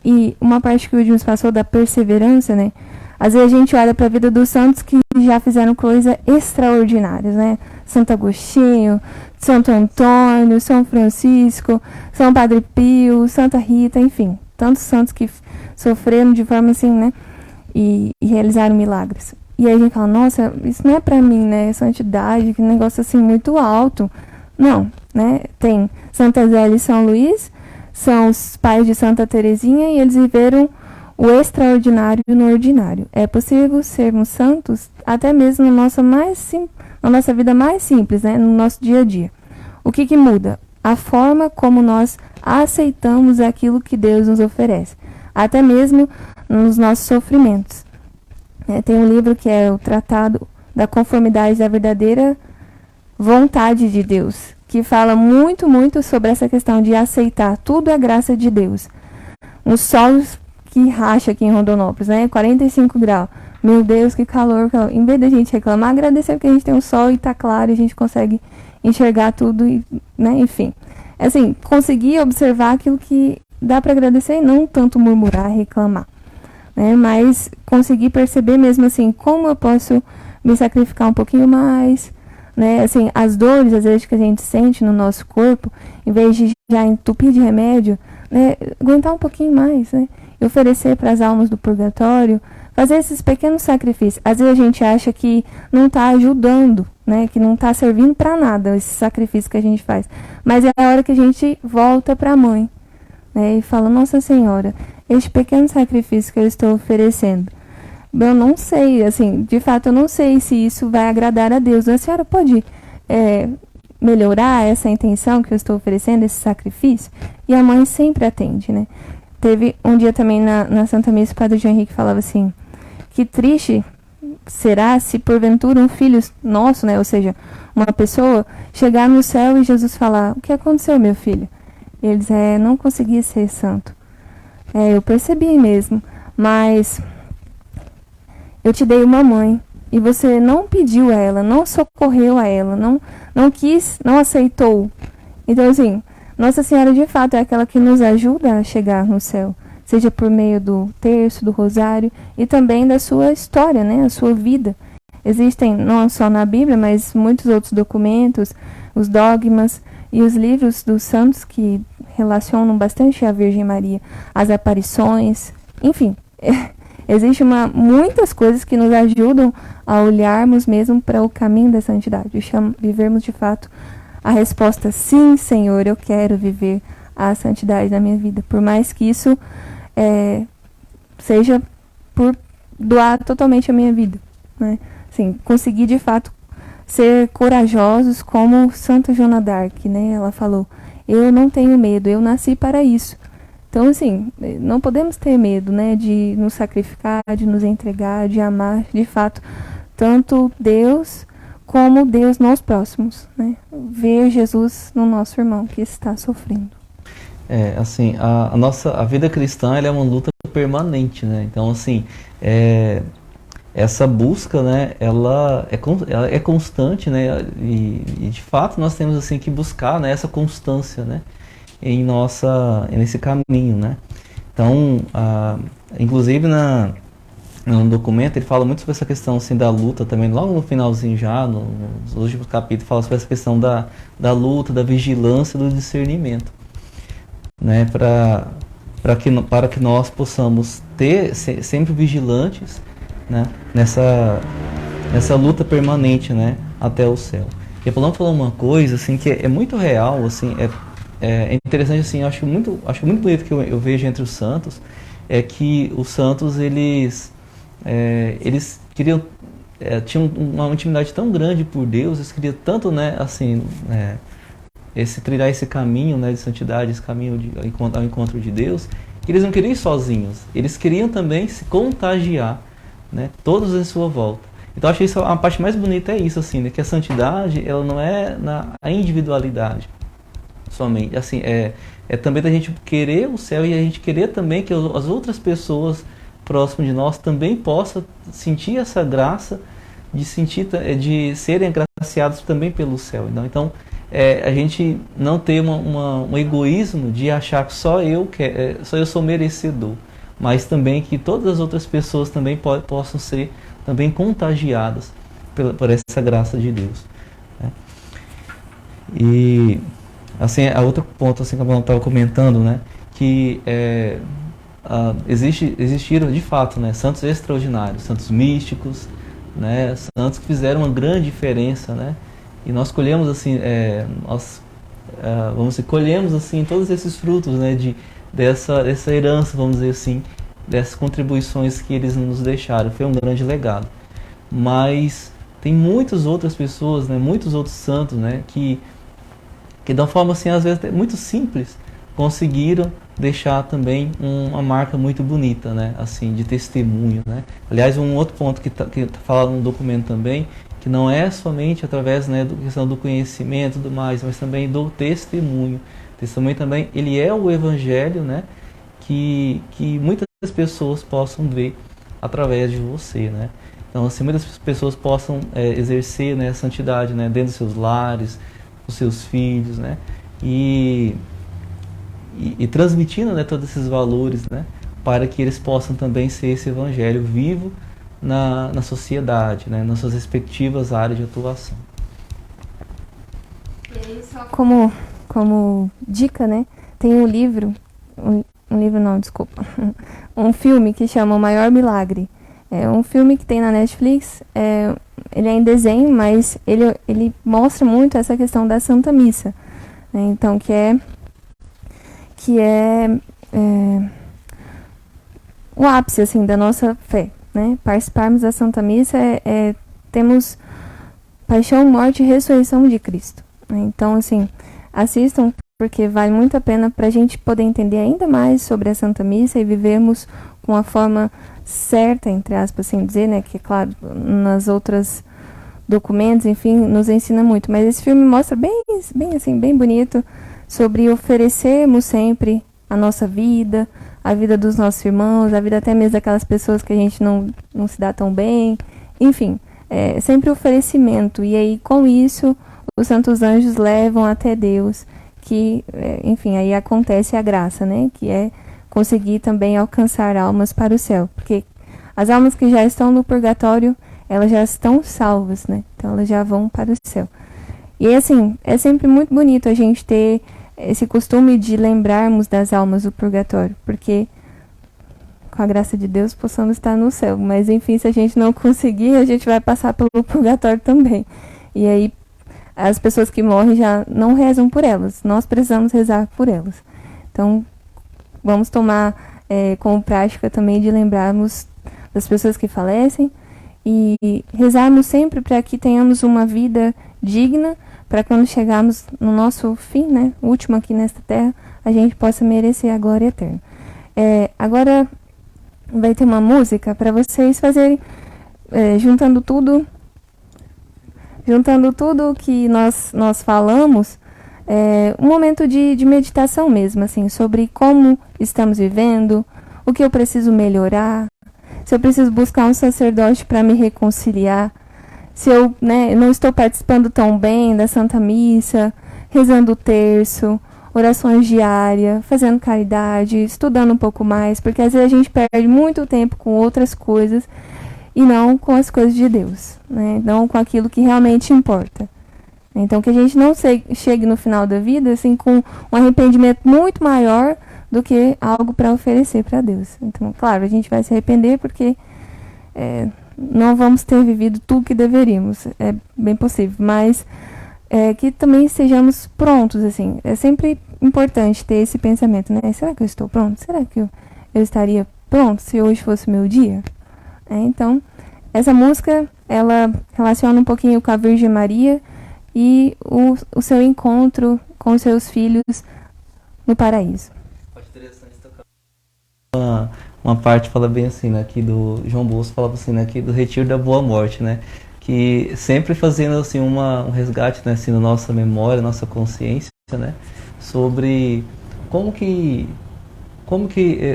E uma parte que o Edmund passou da perseverança, né? Às vezes a gente olha para a vida dos santos que já fizeram coisas extraordinárias, né? Santo Agostinho, Santo Antônio, São Francisco, São Padre Pio, Santa Rita, enfim. Tantos santos que sofreram de forma assim, né? E realizaram milagres. E aí a gente fala, nossa, isso não é para mim, né? Santidade, que negócio assim muito alto. Não, né? Tem Santa Zélia e São Luís, são os pais de Santa Teresinha e eles viveram o extraordinário no ordinário. É possível sermos santos até mesmo na nossa vida mais simples, né? No nosso dia a dia. O que muda? A forma como nós aceitamos aquilo que Deus nos oferece, até mesmo nos nossos sofrimentos. Tem um livro que é o Tratado da Conformidade da Verdadeira Vontade de Deus, que fala muito, muito sobre essa questão de aceitar tudo a graça de Deus. Um sol que racha aqui em Rondonópolis, né? 45 graus. Meu Deus, que calor, calor. Em vez da gente reclamar, agradecer porque a gente tem um sol e tá claro e a gente consegue enxergar tudo, né? Enfim. assim, conseguir observar aquilo que dá para agradecer e não tanto murmurar, reclamar, né? Mas conseguir perceber mesmo assim, como eu posso me sacrificar um pouquinho mais, né? Assim, as dores, às vezes, que a gente sente no nosso corpo, em vez de já entupir de remédio, né? Aguentar um pouquinho mais, né? E oferecer para as almas do purgatório, fazer esses pequenos sacrifícios. Às vezes a gente acha que não está ajudando, né? Que não está servindo para nada esse sacrifício que a gente faz. Mas é a hora que a gente volta para a mãe, né? E fala, Nossa Senhora, este pequeno sacrifício que eu estou oferecendo, eu não sei, assim, de fato eu não sei se isso vai agradar a Deus. A senhora pode melhorar essa intenção que eu estou oferecendo, esse sacrifício? E a mãe sempre atende, né? Teve um dia também na Santa Missa, o Padre João Henrique falava assim, que triste será se porventura um filho nosso, né, ou seja, uma pessoa, chegar no céu e Jesus falar, o que aconteceu, meu filho? E eles, não consegui ser santo. Eu percebi mesmo, mas eu te dei uma mãe e você não pediu a ela, não socorreu a ela, não quis, não aceitou. Então, assim, Nossa Senhora de fato é aquela que nos ajuda a chegar no céu, seja por meio do terço, do rosário e também da sua história, né, a sua vida. Existem, não só na Bíblia, mas muitos outros documentos, os dogmas e os livros dos santos que relacionam bastante a Virgem Maria, as aparições, enfim, existem muitas coisas que nos ajudam a olharmos mesmo para o caminho da santidade, vivermos de fato a resposta, sim, Senhor, eu quero viver a santidade na minha vida, por mais que isso seja por doar totalmente a minha vida, né? Assim, conseguir de fato ser corajosos como Santa Joana d'Arc, né? Ela falou, eu não tenho medo, eu nasci para isso. Então, assim, não podemos ter medo, né, de nos sacrificar, de nos entregar, de amar, de fato, tanto Deus como Deus nos próximos, né? Ver Jesus no nosso irmão que está sofrendo. Assim, a vida cristã, ela é uma luta permanente, né? Então, assim, essa busca, né, ela é constante, né? E de fato nós temos assim que buscar, né, essa constância, né, nesse caminho, né? Então, inclusive no documento ele fala muito sobre essa questão assim da luta também, logo no finalzinho já, nos últimos capítulos, fala sobre essa questão da luta, da vigilância, do discernimento, né, para que nós possamos ter sempre vigilantes, né, nessa luta permanente, né, até o céu. E a Paulão falou uma coisa assim que é muito real, assim, é interessante, assim, acho muito bonito que eu vejo entre os santos, é que os santos eles queriam, tinham uma intimidade tão grande por Deus, eles queriam tanto, né, assim, trilhar esse caminho, né, de santidade, esse caminho ao encontro de Deus, que eles não queriam ir sozinhos, eles queriam também se contagiar, né, todos em sua volta. Então acho isso a parte mais bonita, é isso, assim, né, que a santidade, ela não é a individualidade somente, assim, é também da gente querer o céu e a gente querer também que as outras pessoas próximas de nós também possam sentir essa graça de serem agraciados também pelo céu. Então a gente não ter um egoísmo de achar que só eu sou merecedor, mas também que todas as outras pessoas também possam ser também contagiadas por essa graça de Deus, né? E assim, a outro ponto assim, que a estava comentando, né, que existiram de fato, né, santos extraordinários, santos místicos, né, santos que fizeram uma grande diferença, né, e nós colhemos assim, colhemos assim todos esses frutos, né, dessa herança, vamos dizer assim, dessas contribuições que eles nos deixaram. Foi um grande legado. Mas tem muitas outras pessoas, né, muitos outros santos, né, que de uma forma assim, às vezes muito simples, conseguiram deixar também uma marca muito bonita, né, assim, de testemunho, né. Aliás, um outro ponto que tá falado no documento também, que não é somente através, né, da questão do conhecimento e tudo mais, mas também do testemunho. O testemunho também, ele é o evangelho, né, que muitas pessoas possam ver através de você, né. Então, assim, muitas pessoas possam exercer, né, a santidade, né, dentro dos seus lares, os seus filhos, né, e transmitindo, né, todos esses valores, né, para que eles possam também ser esse evangelho vivo na sociedade, né, nas suas respectivas áreas de atuação. E aí, só como dica, né, tem um livro, um filme que chama O Maior Milagre. É um filme que tem na Netflix, ele é em desenho, mas ele mostra muito essa questão da Santa Missa, né? Então, que é o ápice, assim, da nossa fé, né? Participarmos da Santa Missa temos paixão, morte e ressurreição de Cristo, né? Então, assim, assistam, porque vale muito a pena para a gente poder entender ainda mais sobre a Santa Missa e vivermos com a forma certa, entre aspas, assim dizer, né? Que, claro, nas outras documentos, enfim, nos ensina muito. Mas esse filme mostra bem assim, bem bonito, sobre oferecermos sempre a nossa vida, a vida dos nossos irmãos, a vida até mesmo daquelas pessoas que a gente não se dá tão bem. Enfim, sempre oferecimento. E aí, com isso, os santos anjos levam até Deus, que, enfim, aí acontece a graça, né? Que é conseguir também alcançar almas para o céu. Porque as almas que já estão no purgatório, elas já estão salvas, né? Então elas já vão para o céu. E assim, é sempre muito bonito a gente ter esse costume de lembrarmos das almas do purgatório, porque com a graça de Deus possamos estar no céu. Mas enfim, se a gente não conseguir, a gente vai passar pelo purgatório também. E aí as pessoas que morrem já não rezam por elas. Nós precisamos rezar por elas. Então, vamos tomar como prática também de lembrarmos das pessoas que falecem e rezarmos sempre para que tenhamos uma vida digna, para quando chegarmos no nosso fim, né, último aqui nesta terra, a gente possa merecer a glória eterna. Agora vai ter uma música para vocês fazerem, juntando tudo que nós falamos, um momento de meditação mesmo, assim, sobre como estamos vivendo, o que eu preciso melhorar, se eu preciso buscar um sacerdote para me reconciliar, se eu, né, não estou participando tão bem da Santa Missa, rezando o terço, orações diárias, fazendo caridade, estudando um pouco mais, porque às vezes a gente perde muito tempo com outras coisas e não com as coisas de Deus, né? Não com aquilo que realmente importa. Então, que a gente não chegue no final da vida assim, com um arrependimento muito maior do que algo para oferecer para Deus. Então, claro, a gente vai se arrepender porque não vamos ter vivido tudo que deveríamos. É bem possível, mas que também estejamos prontos, assim. É sempre importante ter esse pensamento, né? Será que eu estou pronto? Será que eu estaria pronto se hoje fosse meu dia? Então, essa música, ela relaciona um pouquinho com a Virgem Maria e o seu encontro com os seus filhos no paraíso. Acho interessante tocar uma parte fala bem assim, né, aqui do João Bosco, falava assim, né, aqui do Retiro da Boa Morte, né, que sempre fazendo assim um resgate, né, assim, na nossa memória, nossa consciência, né, sobre como que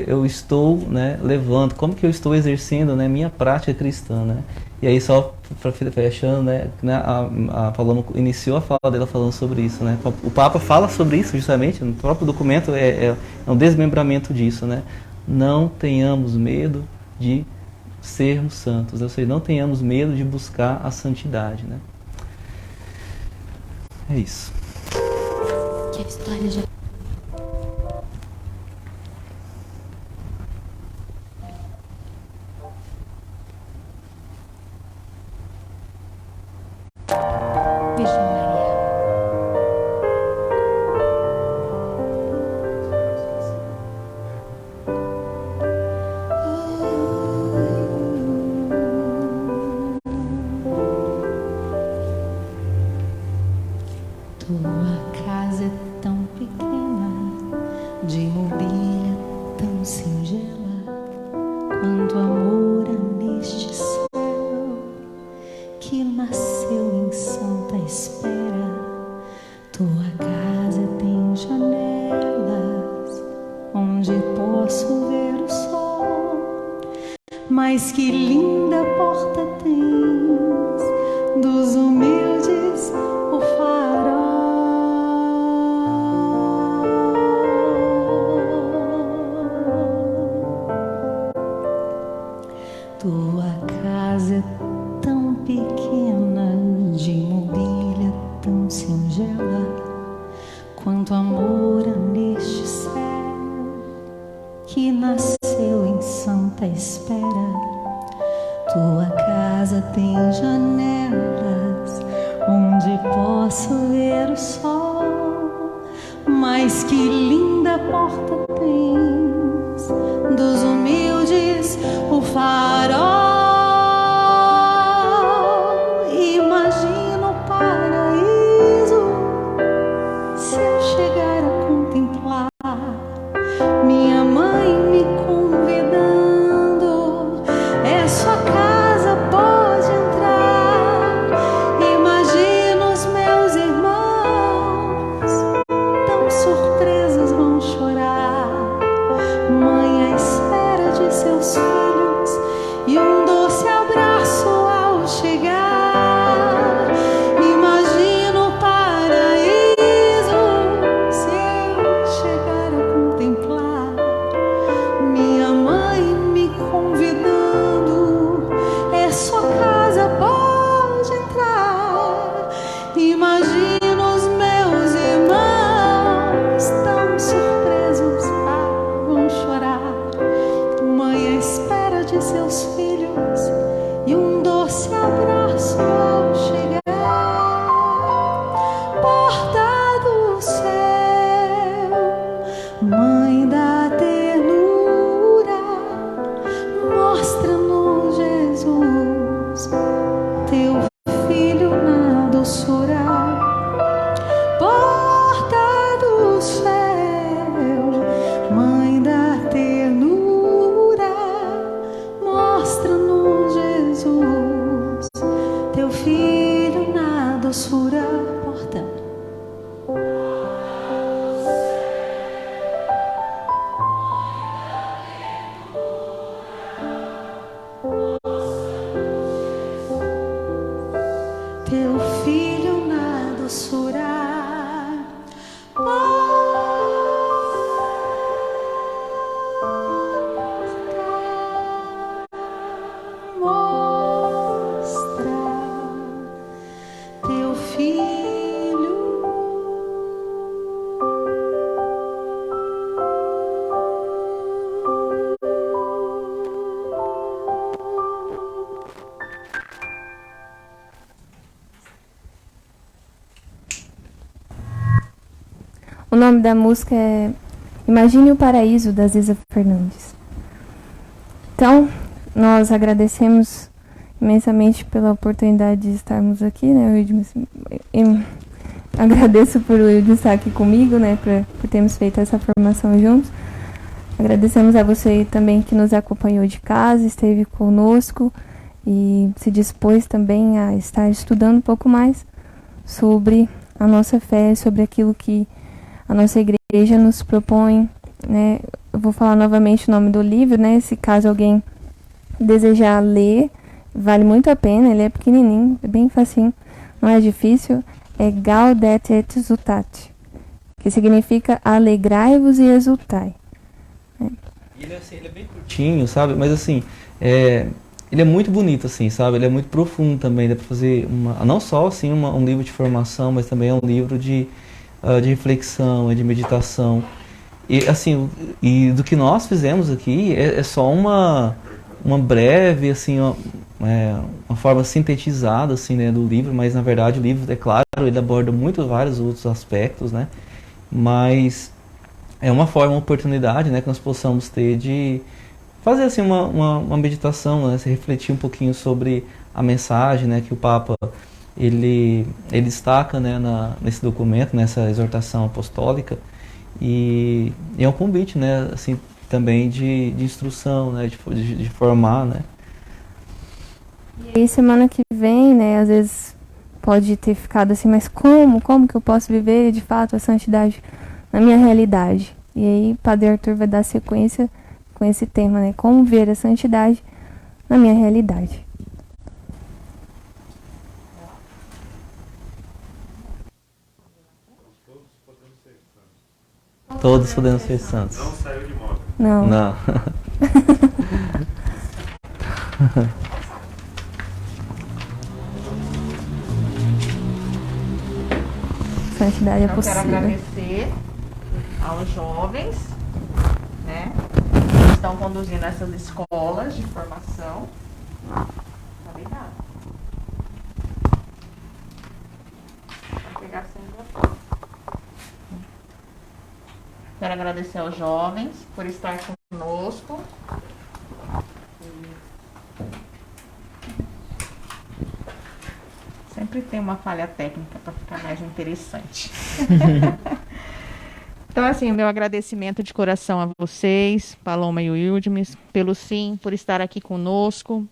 eu estou, né, levando, como que eu estou exercendo, né, minha prática cristã, né. E aí só fechando, né, iniciou a fala dela falando sobre isso, né. O Papa fala sobre isso justamente, no próprio documento é um desmembramento disso, né. Não tenhamos medo de sermos santos, ou seja, não tenhamos medo de buscar a santidade, né. É isso. Que história já... Virgem Maria. Tua casa é tão pequena, de mobília tão singela, quanto amor há neste céu que nasceu em santa espera. Tua casa tem janelas onde posso ver o sol, mas que linda porta tens dos humildes o farol. casa é tão pequena, de mobília tão singela, quanto amor há neste céu que nasceu em santa espera. Tua casa tem janelas onde posso ver o sol, mas que linda porta tens dos humildes o farol. Imagino o paraíso se eu chegar a contemplar minha mãe me convidando. É sua casa, pode entrar. Imagino os meus irmãos tão surpresos, vão chorar. Mãe à espera de seus filhos e um doce abraço ao chegar. Imagino o paraíso se eu chegar a contemplar minha mãe me convidando. É sua casa, pode entrar. Imagino os meus irmãos tão surpresos, vão chorar. Mãe à espera de seus filhos e um doce abraço ao chegar. Porta do céu, mãe da ternura, mostra-nos Jesus, teu filho na doçura. Porta do céu, mãe da ternura, mostra-nos Jesus, teu filho na doçura. Porta. Teu filho na doçura. Mostra teu filho. O nome da música é Imagine o Paraíso, da Ziza Fernandes. Então, nós agradecemos imensamente pela oportunidade de estarmos aqui, né? Eu agradeço por o Wilde estar aqui comigo, né? Por termos feito essa formação juntos. Agradecemos a você também que nos acompanhou de casa, esteve conosco e se dispôs também a estar estudando um pouco mais sobre a nossa fé, sobre aquilo que a nossa igreja nos propõe, né? Eu vou falar novamente o nome do livro, né? Se caso alguém desejar ler, vale muito a pena. Ele é pequenininho, é bem facinho, não é difícil. É Gaudete et Exultate, que significa alegrai-vos e exultai. Ele, assim, ele é bem curtinho, sabe? Mas assim, ele é muito bonito, assim, sabe? Ele é muito profundo também. Dá pra fazer não só assim, um livro de formação, mas também é um livro de reflexão, de meditação. E assim, e do que nós fizemos aqui é só uma breve, assim, uma forma sintetizada, assim, né, do livro, mas na verdade o livro, é claro, ele aborda vários outros aspectos, né? Mas é uma oportunidade, né, que nós possamos ter de fazer assim uma meditação, né, se refletir um pouquinho sobre a mensagem, né, que o Papa ele destaca, né, nesse documento, nessa exortação apostólica, e é um convite, né, assim, também de instrução, né, de formar, né. E aí semana que vem, né, às vezes pode ter ficado assim, mas como que eu posso viver de fato a santidade na minha realidade? E aí Padre Arthur vai dar sequência com esse tema, né, como ver a santidade na minha realidade. Todos podemos ser santos. Não saiu de moda. Não. Não. santidade é Eu quero possível. agradecer aos jovens, né, que estão conduzindo essas escolas de formação. Obrigada. Vou pegar sempre. Quero agradecer aos jovens por estar conosco. Sempre tem uma falha técnica para ficar mais interessante. Então, assim, meu agradecimento de coração a vocês, Paloma e o Wildmes, pelo sim, por estar aqui conosco,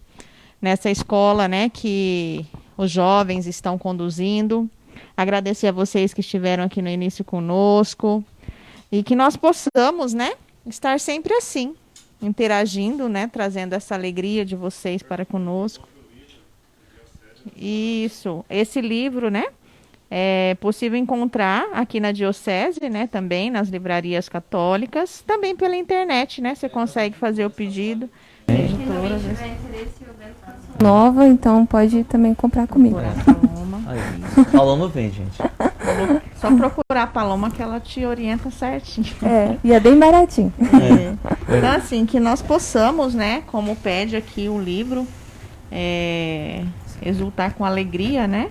nessa escola, né, que os jovens estão conduzindo. Agradecer a vocês que estiveram aqui no início conosco e que nós possamos, né, estar sempre assim, interagindo, né, trazendo essa alegria de vocês para conosco. Isso, esse livro, né, é possível encontrar aqui na Diocese, né, também nas livrarias católicas, também pela internet, né, você consegue fazer o pedido. Editoras, Nova, então pode também comprar comigo. Paloma. Aí, Paloma vem, gente. Só procurar a Paloma que ela te orienta certinho. E é bem baratinho. Então, assim, que nós possamos, né, como pede aqui o livro, exultar com alegria, né,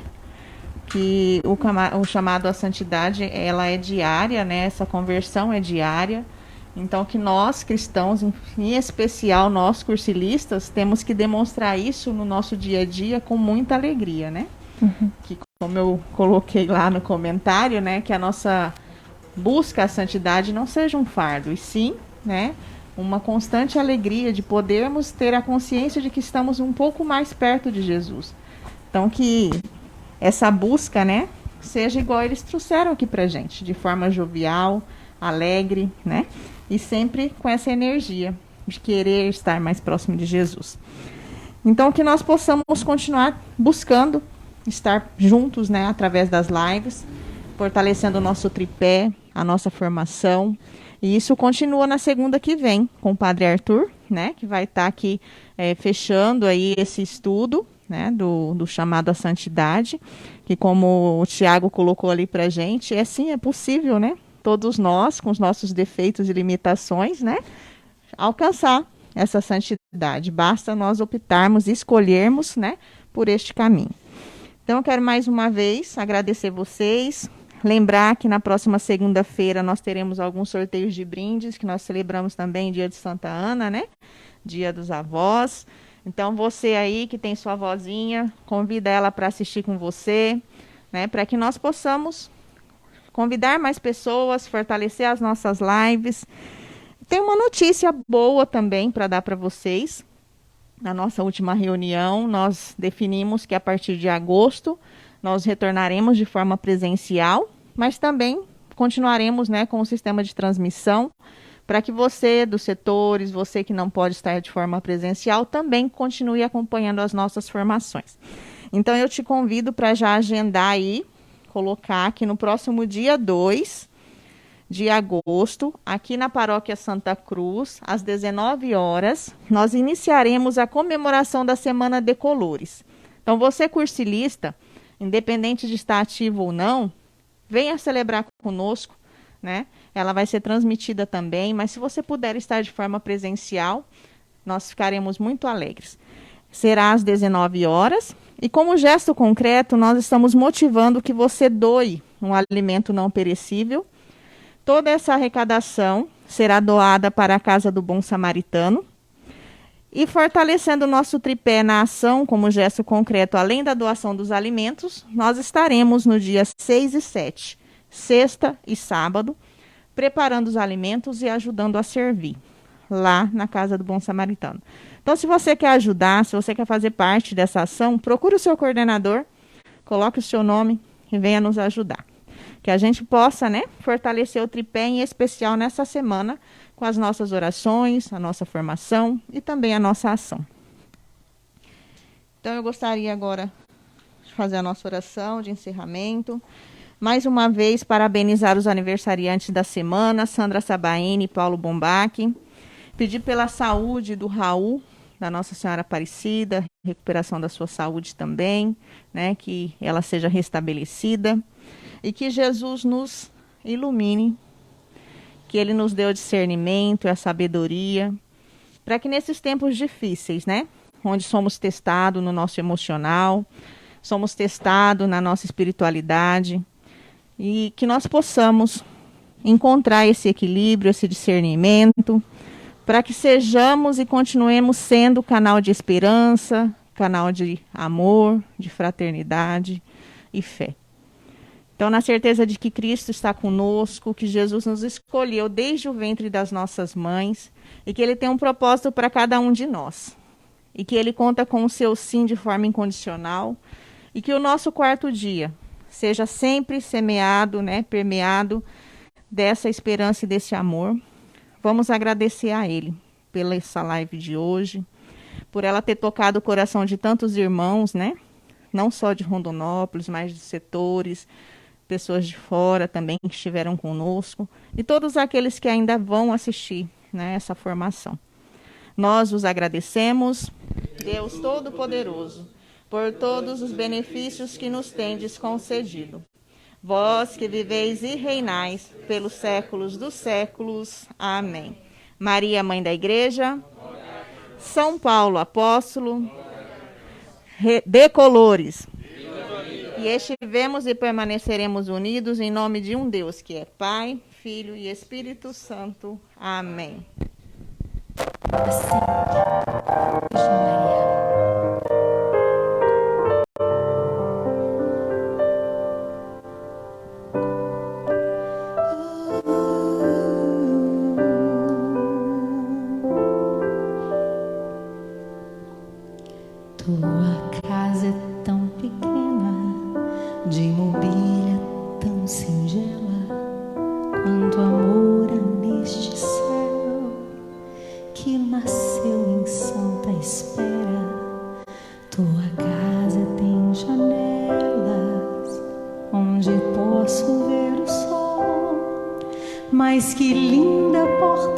que o chamado à santidade, ela é diária, né, essa conversão é diária. Então, que nós, cristãos, em especial nós, cursilistas, temos que demonstrar isso no nosso dia a dia com muita alegria, né? Que, como eu coloquei lá no comentário, né, que a nossa busca à santidade não seja um fardo, e sim, né, uma constante alegria de podermos ter a consciência de que estamos um pouco mais perto de Jesus. Então, que essa busca, né, seja igual eles trouxeram aqui pra gente, de forma jovial, alegre, né, e sempre com essa energia de querer estar mais próximo de Jesus. Então, que nós possamos continuar buscando estar juntos, né, através das lives, fortalecendo o nosso tripé, a nossa formação. E isso continua na segunda que vem, com o Padre Arthur, né, que vai estar aqui fechando aí esse estudo, né, do chamado à santidade, que, como o Tiago colocou ali pra gente, sim, é possível, né, todos nós, com os nossos defeitos e limitações, né, alcançar essa santidade. Basta nós optarmos e escolhermos, né, por este caminho. Então, eu quero mais uma vez agradecer vocês, lembrar que na próxima segunda-feira nós teremos alguns sorteios de brindes, que nós celebramos também dia de Santa Ana, né, Dia dos Avós. Então, você aí que tem sua avózinha, convida ela para assistir com você, né, para que nós possamos convidar mais pessoas, fortalecer as nossas lives. Tem uma notícia boa também para dar para vocês. Na nossa última reunião, nós definimos que a partir de agosto nós retornaremos de forma presencial, mas também continuaremos, né, com o sistema de transmissão, para que você dos setores, você que não pode estar de forma presencial, também continue acompanhando as nossas formações. Então, eu te convido para já agendar aí, colocar que no próximo dia 2 de agosto, aqui na Paróquia Santa Cruz, às 19 horas, nós iniciaremos a comemoração da Semana de Colores. Então, você cursilista, independente de estar ativo ou não, venha celebrar conosco, né? Ela vai ser transmitida também, mas se você puder estar de forma presencial, nós ficaremos muito alegres. Será às 19 horas. E como gesto concreto, nós estamos motivando que você doe um alimento não perecível. Toda essa arrecadação será doada para a Casa do Bom Samaritano. E fortalecendo o nosso tripé na ação, como gesto concreto, além da doação dos alimentos, nós estaremos no dia 6 e 7, sexta e sábado, preparando os alimentos e ajudando a servir lá na Casa do Bom Samaritano. Então, se você quer ajudar, se você quer fazer parte dessa ação, procure o seu coordenador, coloque o seu nome e venha nos ajudar. Que a gente possa, né, fortalecer o tripé, em especial nessa semana, com as nossas orações, a nossa formação e também a nossa ação. Então, eu gostaria agora de fazer a nossa oração de encerramento. Mais uma vez, parabenizar os aniversariantes da semana, Sandra Sabaini e Paulo Bombac. Pedir pela saúde do Raul, da Nossa Senhora Aparecida, recuperação da sua saúde também, né? Que ela seja restabelecida e que Jesus nos ilumine, que Ele nos dê o discernimento e a sabedoria, para que nesses tempos difíceis, né? Onde somos testados no nosso emocional, somos testados na nossa espiritualidade, e que nós possamos encontrar esse equilíbrio, esse discernimento, para que sejamos e continuemos sendo canal de esperança, canal de amor, de fraternidade e fé. Então, na certeza de que Cristo está conosco, que Jesus nos escolheu desde o ventre das nossas mães e que Ele tem um propósito para cada um de nós. E que Ele conta com o seu sim de forma incondicional e que o nosso quarto dia seja sempre semeado, né, permeado dessa esperança e desse amor. Vamos agradecer a Ele pela essa live de hoje, por ela ter tocado o coração de tantos irmãos, né? Não só de Rondonópolis, mas de setores, pessoas de fora também que estiveram conosco, e todos aqueles que ainda vão assistir, né, essa formação. Nós vos agradecemos, Deus Todo-Poderoso, por todos os benefícios que nos tendes concedido. Vós que viveis e reinais pelos séculos dos séculos. Amém. Maria, Mãe da Igreja, São Paulo, Apóstolo, Decolores, e estivemos e permaneceremos unidos em nome de um Deus que é Pai, Filho e Espírito Santo. Amém. Tua casa é tão pequena, de mobília tão singela, quanto amor há neste céu que nasceu em santa espera. Tua casa tem janelas onde posso ver o sol, mas que linda porta